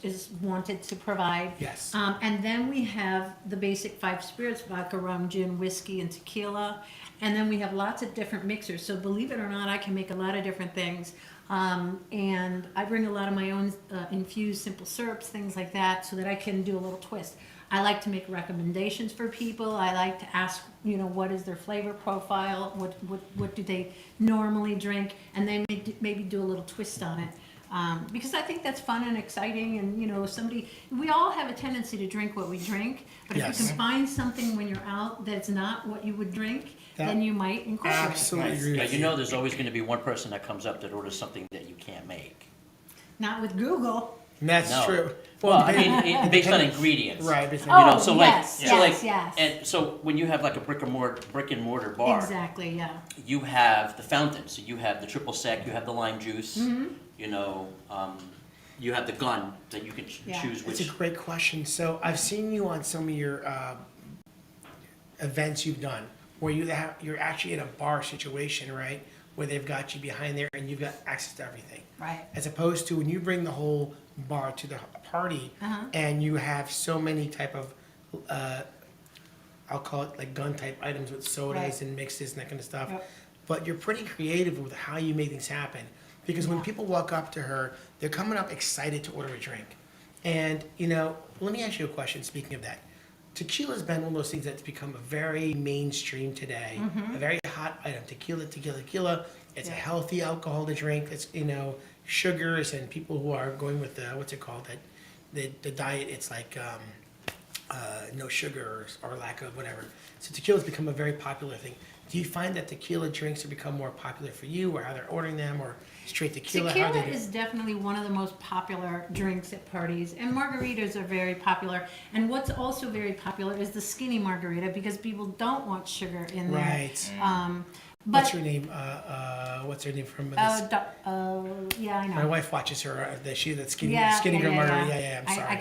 is wanted to provide. Yes. And then we have the basic 5 spirits: vodka, rum, gin, whiskey, and tequila. And then we have lots of different mixers. So believe it or not, I can make a lot of different things. And I bring a lot of my own infused simple syrups, things like that, so that I can do a little twist. I like to make recommendations for people. I like to ask, what is their flavor profile? What do they normally drink? And then maybe do a little twist on it. Because I think that's fun and exciting. And, we all have a tendency to drink what we drink. But if Yes. you can find something when you're out that's not what you would drink, then you might incorporate it. Absolutely Nice. agree But with you know there's always going to be one person that comes up that orders something that you can't make. Not with Google. And that's No. true. Well, I depending- mean, based on ingredients. Right. based on- Oh, So yes, like, yes. and so when you have like a brick and mortar bar, Exactly, yeah. you have the fountain. So you have the triple sec, you have the lime juice, Mm-hmm. you have the gun that you can Yeah. choose That's which. a great question. So I've seen you on some of your events you've done where you're actually in a bar situation, right? where they've got you behind there and you've got access to everything. Right. As opposed to when you bring the whole bar to the party and you have so many type of, I'll call it like gun type items with sodas Right. and mixes and that kind of stuff. Yep. But you're pretty creative with how you make things happen. Because when Yeah. people walk up to her, they're coming up excited to order a drink. And, let me ask you a question, speaking of that. Tequila's been one of those things that's become a very mainstream today, a very hot item. Tequila. It's a Yeah. healthy alcohol to drink. It's, sugars and people who are going with the, what's it called, the diet, it's like no sugar or lack of whatever. So tequila's become a very popular thing. Do you find that tequila drinks have become more popular for you, or how they're ordering them, or straight tequila? How Tequila they do? is definitely one of the most popular drinks at parties, and margaritas are very popular. And what's also very popular is the skinny margarita, because people don't want sugar in there. Right. But What's her name? What's her name from this? yeah, I know. My wife watches her. She's that skinny, Yeah, skinny girl yeah, margarita. yeah. Yeah, I'm sorry. I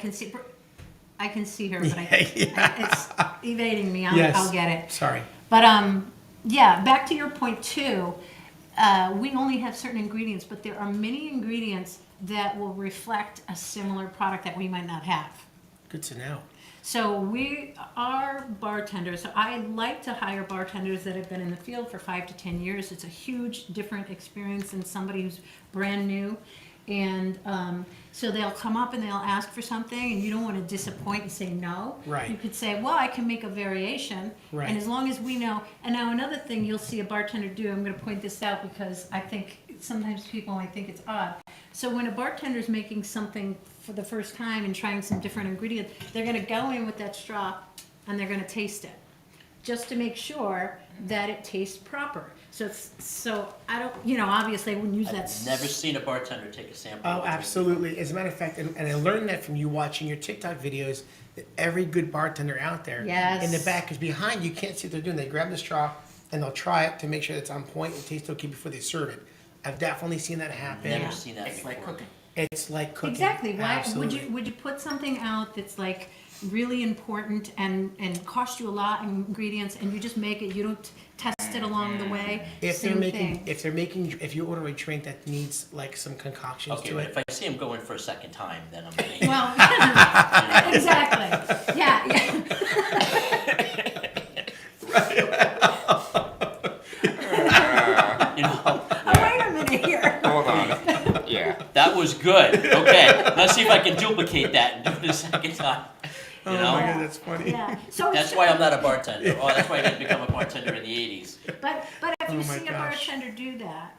can see her, but Yeah. it's evading me. Yes. I'll get it. Sorry. But yeah, back to your point too. We only have certain ingredients, but there are many ingredients that will reflect a similar product that we might not have. Good to know. So we are bartenders. So I like to hire bartenders that have been in the field for 5 to 10 years. It's a huge different experience than somebody who's brand new. And so they'll come up and they'll ask for something, and you don't want to disappoint and say no. Right. You could say, well, I can make a variation. Right. And as long as we know. And now another thing you'll see a bartender do, I'm going to point this out because I think sometimes people might think it's odd. So when a bartender's making something for the first time and trying some different ingredients, they're going to go in with that straw and they're going to taste it, just to make sure that it tastes proper. So I don't, obviously I wouldn't use that. I've never seen a bartender take a sample. of Oh, a drink. absolutely. As a matter of fact, and I learned that from you watching your TikTok videos, that every good bartender out there Yes. in the back, because behind you can't see what they're doing. They grab the straw and they'll try it to make sure it's on point and tastes okay before they serve it. I've definitely seen that happen. Never seen that It's before. like cooking. It's like cooking. Exactly. Why Absolutely. would you put something out that's like really important and cost you a lot in ingredients, and you just make it? You don't test it along the way. If Same thing. If you order a drink that needs like some concoctions Okay, to but it, if I see him going for a second time, then I'm gonna. Well, exactly. Yeah. You know, Oh, wait a minute here. Hold on. Yeah. that was good. Okay, let's see if I can duplicate that and do it a second time. You oh know, my god, that's funny. Yeah. So that's why I'm not a bartender. Oh, that's why I didn't become a bartender in the '80s. But if Oh you my see a gosh. bartender do that,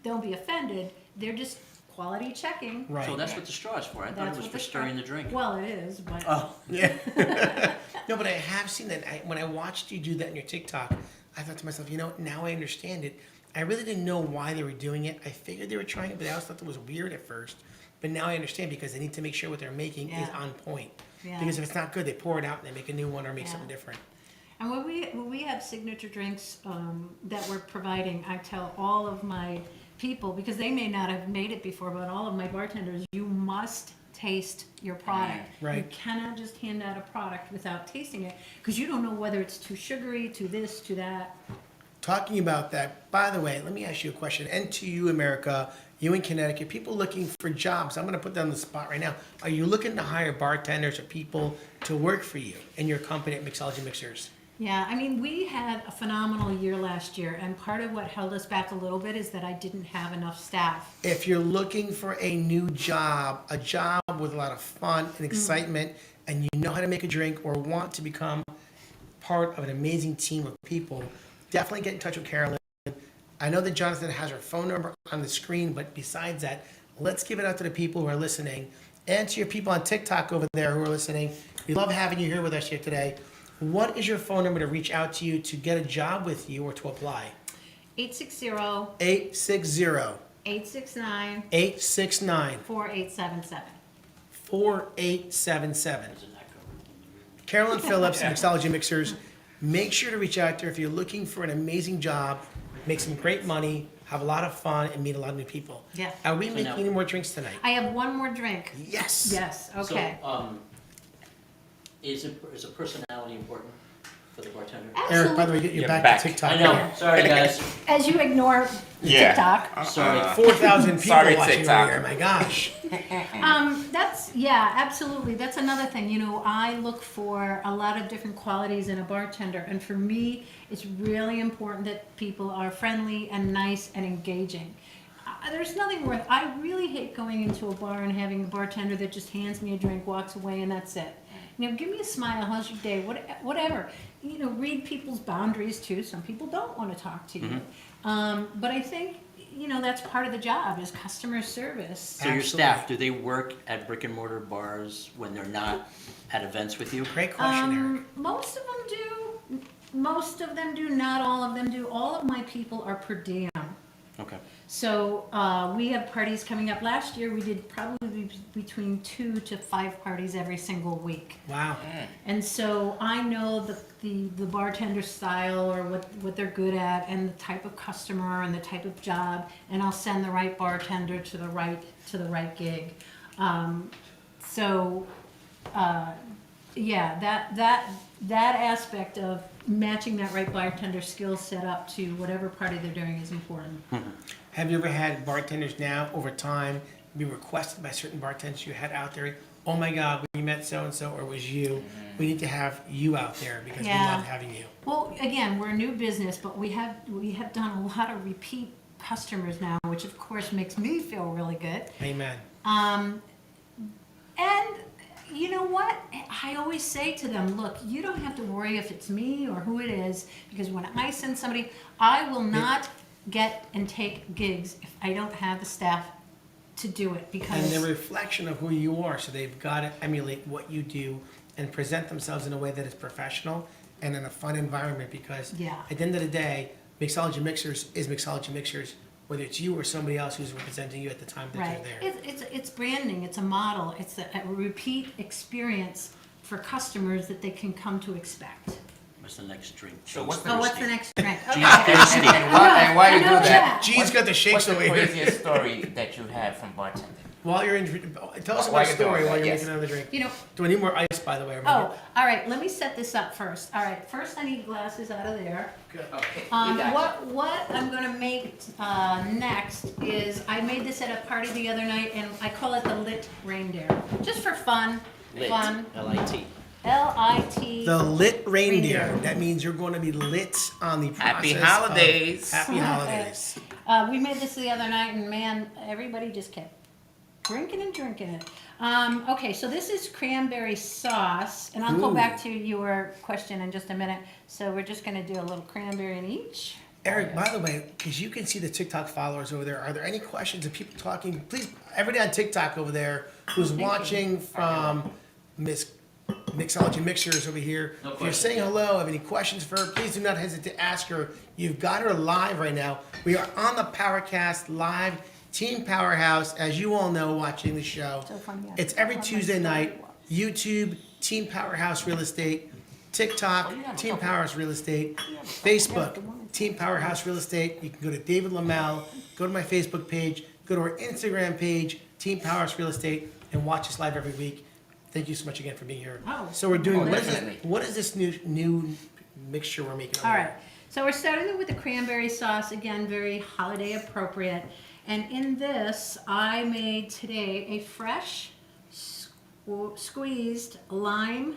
don't be offended. They're just quality checking. Right. So that's what the straw is for. I thought That's it was what for the stirring straw- the drink. Well, it is, but Oh, Yeah. No, but I have seen that. When I watched you do that in your TikTok, I thought to myself, now I understand it. I really didn't know why they were doing it. I figured they were trying it, but I always thought it was weird at first. But now I understand, because they need to make sure what they're making is Yeah. on point. Yeah. Because if it's not good, they pour it out and they make a new one or make Yeah. something different. And when we have signature drinks that we're providing, I tell all of my people, because they may not have made it before, but all of my bartenders, you must taste your product. Right. You cannot just hand out a product without tasting it, because you don't know whether it's too sugary, too this, too that. Talking about that, by the way, let me ask you a question. And to you, America, you in Connecticut, people looking for jobs. I'm going to put that on the spot right now. Are you looking to hire bartenders or people to work for you in your company at Mixology Mixers? Yeah, I mean, we had a phenomenal year last year, and part of what held us back a little bit is that I didn't have enough staff. If you're looking for a new job, a job with a lot of fun and excitement, and you know how to make a drink or want to become part of an amazing team of people, definitely get in touch with Carolyn. I know that Jonathan has her phone number on the screen, but besides that, let's give it out to the people who are listening and to your people on TikTok over there who are listening. We love having you here with us here today. What is your phone number to reach out to you to get a job with you or to apply? 860 860 869 869 4877. 4877. isn't that good? Carolyn Phillips, Mixology Mixers. Make sure to reach out to her if you're looking for an amazing job, make some great money, have a lot of fun, and meet a lot of new people. Yeah. Are we So making now- any more drinks tonight? I have one more drink. Yes. Yes, okay. So, is a personality important? for the bartender? Eric, by the way, get you You're back, back. to TikTok. I know, sorry guys. As you ignore Yeah. TikTok. Sorry. 4,000 people Sorry, watching TikTok. over here. My gosh. Yeah, absolutely. That's another thing. You know, I look for a lot of different qualities in a bartender, and for me, it's really important that people are friendly and nice and engaging. There's nothing worth. I really hate going into a bar and having a bartender that just hands me a drink, walks away, and that's it. You know, give me a smile. How's your day? Whatever. You know, read people's boundaries too. Some people don't want to talk to you, but I think, you know, that's part of the job is customer service. So your staff, do they work at brick and mortar bars when they're not at events with you? Great question, Eric. Most of them do. Most of them do. Not all of them do. All of my people are per diem. Okay. So we have parties coming up. Last year we did probably between 2 to 5 parties every single week. Wow. And so I know the bartender style or what they're good at and the type of customer and the type of job, and I'll send the right bartender to the right gig. Yeah, that aspect of matching that right bartender skill set up to whatever party they're doing is important. Have you ever had bartenders now over time be requested by certain bartenders you had out there? Oh my God, we met so and so, or was you? We need to have you out there because we Yeah. love having you. Well, again, we're a new business, but we have done a lot of repeat customers now, which of course makes me feel really good. Amen. And you know what? I always say to them, look, you don't have to worry if it's me or who it is, because when I send somebody, I will not get and take gigs if I don't have the staff to do it, because And they're a reflection of who you are, so they've got to emulate what you do and present themselves in a way that is professional and in a fun environment, because Yeah. at the end of the day, Mixology Mixers is Mixology Mixers, whether it's you or somebody else who's representing you at the time that right. you're there. It's branding, it's a model, it's a repeat experience for customers that they can come to expect. What's the next drink? So what's Oh, what's the next drink? Okay. Geez, thirsty. And why you do I know, that? G's got the What's shakes the over here. craziest story that you had from bartending? While you're in, tell us While about a you're doing story that, while you're yes. making another drink. You know, Do I need more ice, by the way? oh, all right, let me set this up first. All right, first I need glasses out of there. Okay. What I'm gonna make next is, I made this at a party the other night, and I call it the Lit Reindeer, just for fun. Lit. Fun. L-I-T. L-I-T. The lit reindeer. Reindeer. That means you're going to be lit on the process. Happy of- holidays. Happy holidays. We made this the other night, and man, everybody just kept drinking and drinking it. Okay, so this is cranberry sauce, and I'll go Ooh. back to your question in just a minute. So we're just gonna do a little cranberry in each. Eric, by the way, because you can see the TikTok followers over there, are there any questions of people talking? Please, everybody on TikTok over there who's watching from Mixology Mixers over here, No if you're questions. saying hello, have any questions for her, please do not hesitate to ask her. You've got her live right now. We are on the PowerCast live, Team Powerhouse, as you all know, watching the show. So funny, It's every Tuesday night, YouTube, Team Powerhouse Real Estate, TikTok, Team Powerhouse Real Estate, Facebook, Team Powerhouse Real Estate. You can go to David Lamel, go to my Facebook page, go to our Instagram page, Team Powerhouse Real Estate, and watch us live every week. Thank you so much again for being here. Oh. So we're doing, Oh, what is this, definitely. what is this new mixture we're making? All right, so we're starting with the cranberry sauce, again, very holiday appropriate. And in this, I made today a fresh squeezed lime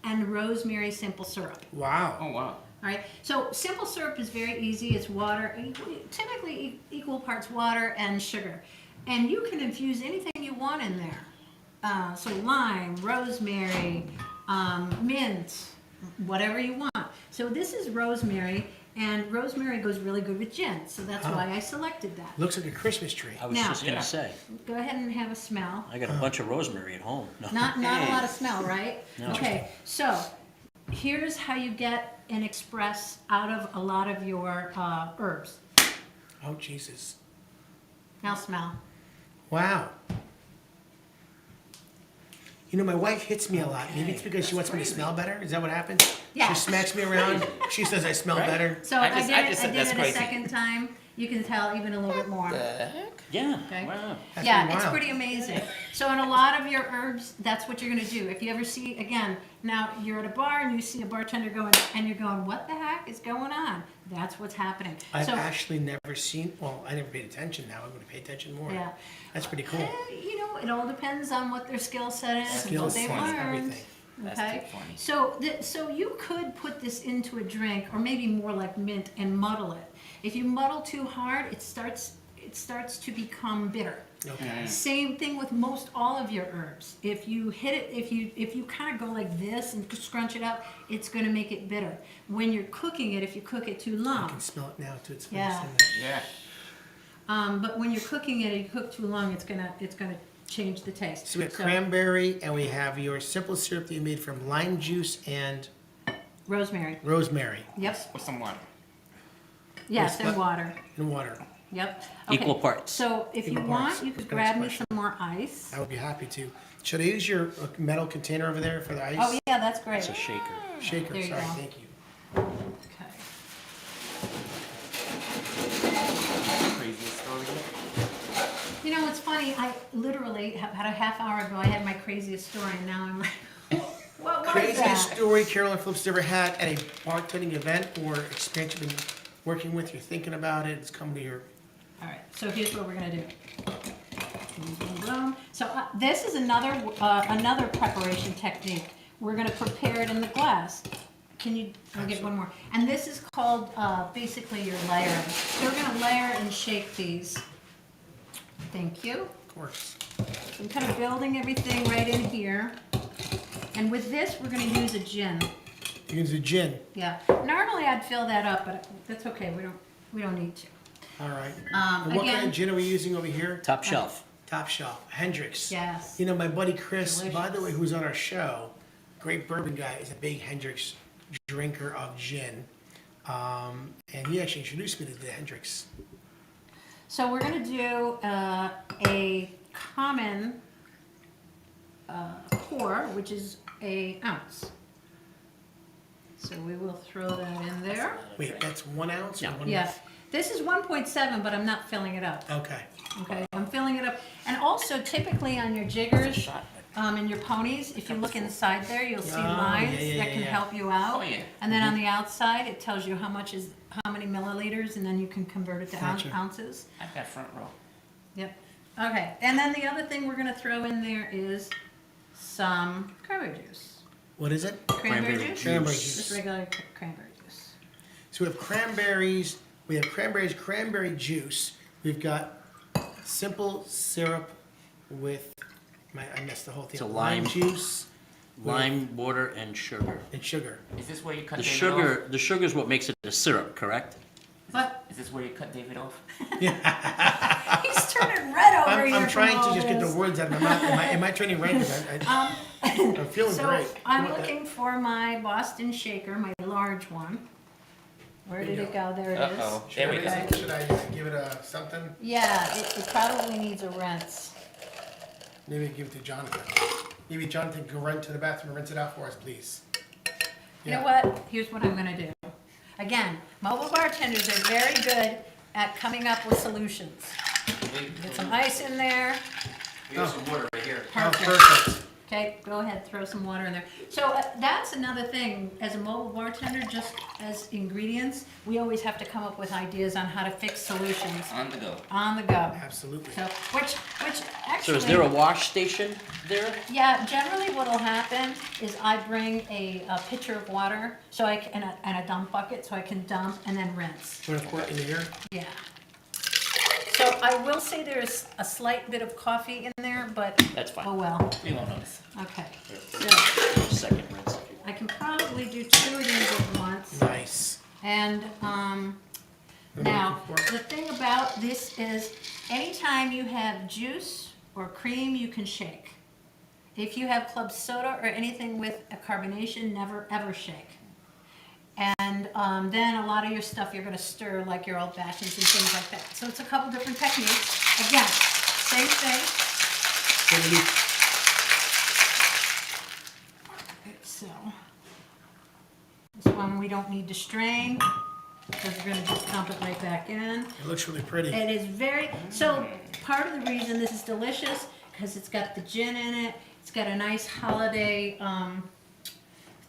and rosemary simple syrup. Wow. Oh, wow. All right, so simple syrup is very easy. It's water, typically equal parts water and sugar. And you can infuse anything you want in there. So lime, rosemary, mint, whatever you want. So this is rosemary, and rosemary goes really good with gin, so that's why I selected that. Looks like a Christmas tree. I was Now- just gonna Yeah. say, Go ahead and have a smell. I got a bunch of rosemary at home. No. Not a lot of smell, right? No. Okay, so here's how you get and express out of a lot of your herbs. Oh, Jesus. Now smell. Wow. You know, my wife hits me a lot. Maybe it's because she wants me to smell better. Is that what happens? Yeah. She smacks me around. She says I smell Right. better. So I I just did said it that's a crazy. second time, you can tell even a little bit more. Yeah, Okay. wow. That's Yeah, pretty it's wild. pretty amazing. So in a lot of your herbs, that's what you're gonna do. If you ever see, again, now you're at a bar and you see a bartender going, and you're going, what the heck is going on? That's what's happening. I've So, actually never seen, well, I never paid attention now. I'm going to pay attention more. yeah. That's pretty cool. You know, it all depends on what their skill set is and Skill what they've set, learned. everything. That's Okay, too funny. so you could put this into a drink, or maybe more like mint, and muddle it. If you muddle too hard, it starts to become bitter. Okay. Same thing with most all of your herbs. If you hit it, if you kind of go like this and scrunch it up, it's going to make it bitter. When you're cooking it, if you cook it too I long, can smell it now too. It's Yeah. Yeah. but when you're cooking it, and you cook too long, it's gonna change the taste. So we have cranberry, and we have your simple syrup that you made from lime juice and Rosemary. rosemary Yep. With some water. Yes, Yes, and water. and water. Yep. Equal parts. So if you Equal want, parts. you could Next grab me question. some more ice. I would be happy to. Should I use your metal container over there for the ice? Oh yeah, that's great. It's a shaker. Shaker, There you sorry, go. thank you. Okay. Craziest story. You know, it's funny. I literally had a half hour ago. I had my craziest story, and now I'm like, what was Craziest that? story Carolyn Phillips ever had at a bartending event or experience you've been working with, you're thinking about it, it's coming to your, All right. So here's what we're gonna do. Boom, boom, boom. So this is another preparation technique. We're gonna prepare it in the glass. Can you? I'll get one more. And this is called basically your layering. So we're gonna layer and shake these. Thank you. of course. I'm kind of building everything right in here. And with this, we're gonna use a gin. You can use a gin, Yeah. Normally I'd fill that up, but that's okay. We don't need to. all right. And what kind Again- of gin are we using over here? Top shelf. Top shelf, Hendrix. Yes. You know, my buddy Chris, by the Delicious. way, who's on our show, great bourbon guy, is a big Hendrix drinker of gin. And he actually introduced me to the Hendrix. So we're gonna do a common pour, which is an ounce. So we will throw that in there. Wait, that's 1 ounce or Yeah. one? Yeah. This is 1.7, but I'm not filling it up. Okay. Okay, I'm filling it up. And also typically on your jiggers, and your ponies, if you look inside there, you'll see Oh, lines yeah, that can yeah. help you out. Oh, yeah. And then on the outside, it tells you how many milliliters, and then you can convert it to Gotcha. ounces. I've got front row. Yep. Okay, and then the other thing we're gonna throw in there is some cranberry juice. What is it? Cranberry Cranberry juice? Cranberry Just juice. regular cranberry juice. So we have cranberries, cranberry juice. We've got simple syrup with, I messed the whole thing It's a up. lime. Juice Lime, water, and sugar. and sugar. Is this where you cut The David sugar, the sugar is what makes it a syrup, correct? But off? Is this where you cut David off? he's turning red over here I'm from trying all to just get this. the words out of my mouth. Am I turning red? 'Cause I'm feeling So great. I'm You want that? looking for my Boston shaker, my large one. Where did it go? There it is. Uh-oh. Should There we I, go. should I give it a something? Yeah, it probably needs a rinse. Maybe give it to Jonathan. Maybe Jonathan can run to the bathroom and rinse it out for us, please. You know what? Here's what I'm gonna do. Again, mobile bartenders are very good at coming up with solutions. Get some ice in there. We have some water right here. Oh, Perfect. perfect. Okay, go ahead, throw some water in there. So that's another thing, as a mobile bartender, just as ingredients, we always have to come up with ideas on how to fix solutions On the go. on the go. Absolutely. So, which actually. So is there a wash station there? Yeah, generally what'll happen is I bring a pitcher of water, so I can, and a dump bucket, so I can dump and then rinse. Want to pour it in here? Yeah. So I will say there's a slight bit of coffee in there, but That's fine. oh well. We won't notice. Okay. So Second rinse. I can probably do 2 of these at once. Nice. And What am I now, looking for? the thing about this is anytime you have juice or cream, you can shake. If you have club soda or anything with a carbonation, never ever shake. And then a lot of your stuff you're going to stir like your old fashions and things like that. So it's a couple different techniques. Again, same thing. What do we do? So this one we don't need to strain. because we're gonna just dump it right back in. It looks really pretty. It is very, so part of the reason this is delicious, because it's got the gin in it, it's got a nice holiday,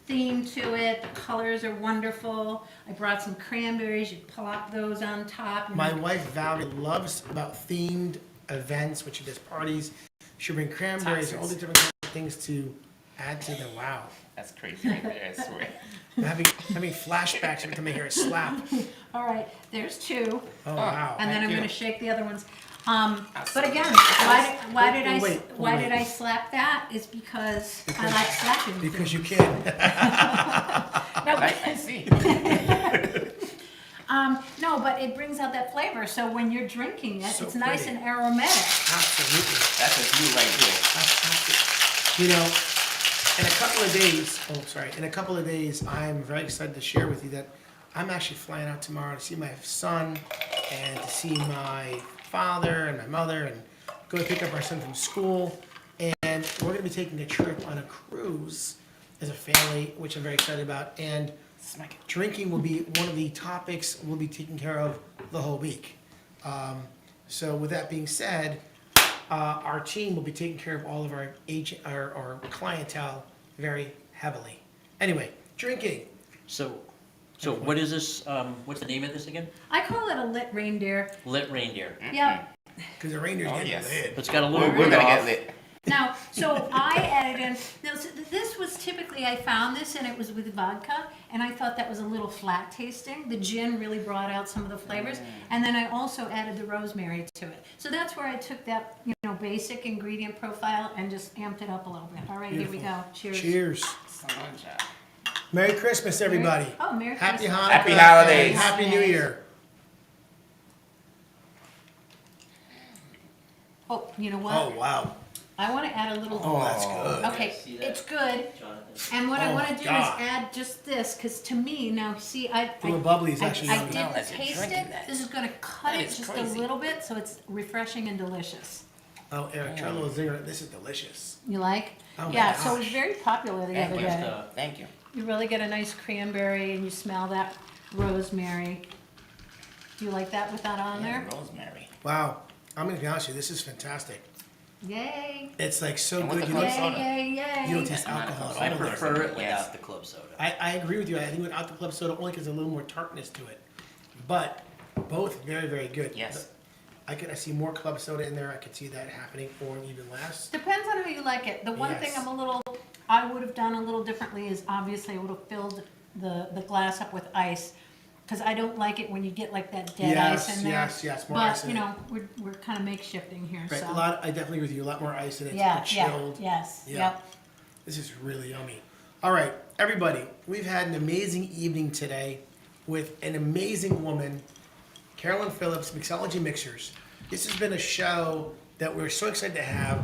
theme to it, the colors are wonderful. I brought some cranberries, you plop those on top. My wife Valerie loves about themed events, which are just parties. She'll bring cranberries and all these different kinds of things to add to them. Wow. That's crazy right there, I swear. I'm having flashbacks every time I hear it slap. All right, there's two, Oh, wow. and then I'm you. gonna shake the other ones. But again, why did I wait. slap that? Is because I like slapping. Because you things. can. No, I see. no, but it brings out that flavor, so when you're drinking it, So it's nice pretty. and aromatic. Absolutely. That's a view right there. You know, in a couple of days, I'm very excited to share with you that I'm actually flying out tomorrow to see my son and to see my father and my mother and go pick up our son from school. And we're going to be taking a trip on a cruise as a family, which I'm very excited about. And drinking will be one of the topics we'll be taking care of the whole week. So with that being said, our team will be taking care of all of our our clientele very heavily. Anyway, drinking. So what is this, what's the name of this again? I call it a lit reindeer. Lit reindeer. Yep. Because the reindeer's Oh, getting yes. lit. It's got a little We're ring gonna get off. lit. Now, so I added in, now, so this was typically, I found this and it was with vodka, and I thought that was a little flat tasting. The gin really brought out some of the flavors, and then I also added the rosemary to it. So that's where I took that, basic ingredient profile and just amped it up a little bit. All right, here we Beautiful. go. Cheers. Cheers. Someone job. Merry Christmas, everybody. Oh, Merry Happy Christmas. Hanukkah. Happy holidays. and Happy New Year. Oh, you know what? Oh, wow. I want to add a little. Oh, that's good. Okay, See that? it's good. Jonathan? And what I Oh want my to do God. is add just this, because to me, now, see, I little bubbly is actually I yummy. didn't As you're taste drinking it. that. This is going to cut That it is just crazy. a little bit, so it's refreshing and delicious. Oh, Eric, try a little zinger. This is delicious. You like? Oh my Yeah, so it was gosh. very popular the Thank other you. day. Thank you. You really get a nice cranberry and you smell that rosemary. Do you like that with that on Yeah, there? Oh, rosemary. Wow. I'm going to be honest with you. This is fantastic. Yay! It's like so And with good. the You club don't, soda. Yay, you yay, don't yay! taste I'm not a alcohol club at I all. soda. prefer it Yes. without the club soda. I agree with you. I think without the club soda, only because there's a little more tartness to it. But both very, very good. Yes. I see more club soda in there. I could see that happening, or even less. Depends on how you like it. The one thing Yes. I would have done a little differently is obviously I would have filled the glass up with ice. Because I don't like it when you get like that dead ice in there. yes, more ice But, in it. we're kind of makeshifting here, Right, so. I definitely agree with you. A lot more ice in it. Yeah, It's yeah, chilled. yes, Yeah. yep. This is really yummy. All right, everybody, we've had an amazing evening today with an amazing woman, Carolyn Phillips, Mixology Mixers. This has been a show that we're so excited to have.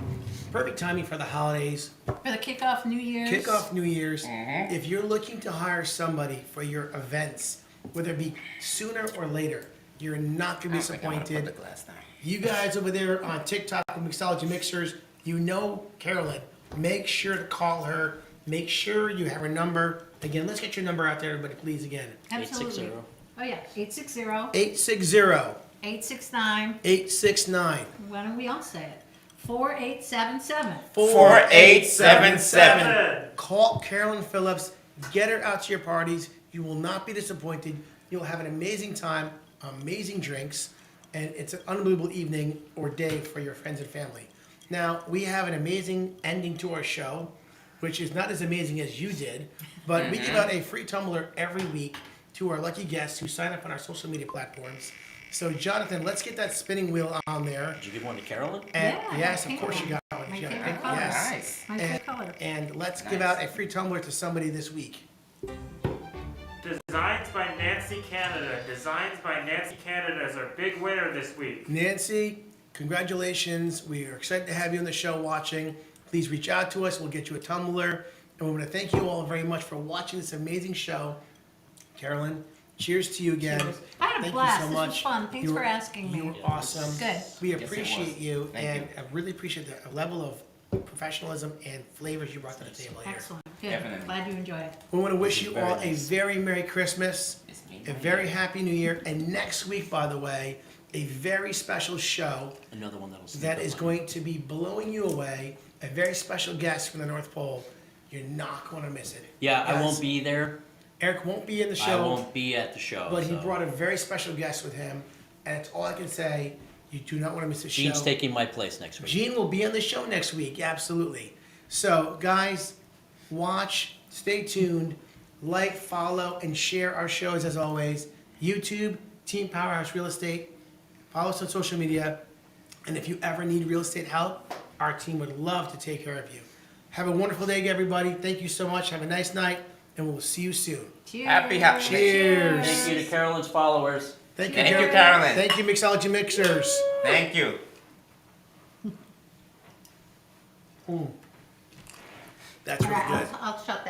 Perfect timing for the holidays. For the kickoff New Year's. Kick off New Year's. If you're looking to hire somebody for your events, whether it be sooner or later, you're not going to be I think I'm gonna put disappointed. the glass down. You guys over there on TikTok with Mixology Mixers, you know Carolyn. Make sure to call her. Make sure you have her number. Again, let's get your number out there, everybody, please, again. Absolutely. 860. Oh, yeah, 860-869. 860-869. Why don't we all say it? 4877. 4877. Call Carolyn Phillips. Get her out to your parties. You will not be disappointed. You'll have an amazing time, amazing drinks, and it's an unbelievable evening or day for your friends and family. Now, we have an amazing ending to our show, which is not as amazing as you did, but we give out a free tumbler every week to our lucky guests who sign up on our social media platforms. So, Jonathan, let's get that spinning wheel on there. Did you give one to Carolyn? And Yeah, yes, of pink course you one. got one. My Jonathan. favorite color. Yes. Nice. My favorite color. And let's give Nice. out a free tumbler to somebody this week. Designs by Nancy Canada. Designs by Nancy Canada is our big winner this week. Nancy, congratulations. We are excited to have you on the show watching. Please reach out to us. We'll get you a tumbler. And we want to thank you all very much for watching this amazing show. Carolyn, cheers to you again. Cheers. I had a Thank blast. you so This much. was fun. Thanks You for were- asking me. You were awesome. Good. We Yes, it appreciate was. you, Thank and you. I really appreciate the level of professionalism and flavors you brought to the table here. Excellent. Good. Definitely. Glad you enjoyed it. We want to wish you Very all nice. a very Merry Christmas. a very happy new year. And next week, by the way, a very special show Another one that'll sneak that up is on going to be blowing you away. A very special guest from the North Pole. You're not going to miss it. Yeah, I Guys, won't be there. Eric won't be in the I show, won't be at the show. but he so. brought a very special guest with him. And it's all I can say. You do not want to miss the show. Gene's taking my place next week. Gene will be on the show next week, absolutely. So, guys, watch, stay tuned, like, follow, and share our shows as always. YouTube, Team Powerhouse Real Estate. Follow us on social media. And if you ever need real estate help, our team would love to take care of you. Have a wonderful day, everybody. Thank you so much. Have a nice night, and we'll see you soon. Cheers. Happy holidays. Cheers. Thank you to Carolyn's followers. Thank Thank you, Carol. Carolyn. Thank you, Mixology Mixers. Thank you. That's really good. I'll shut that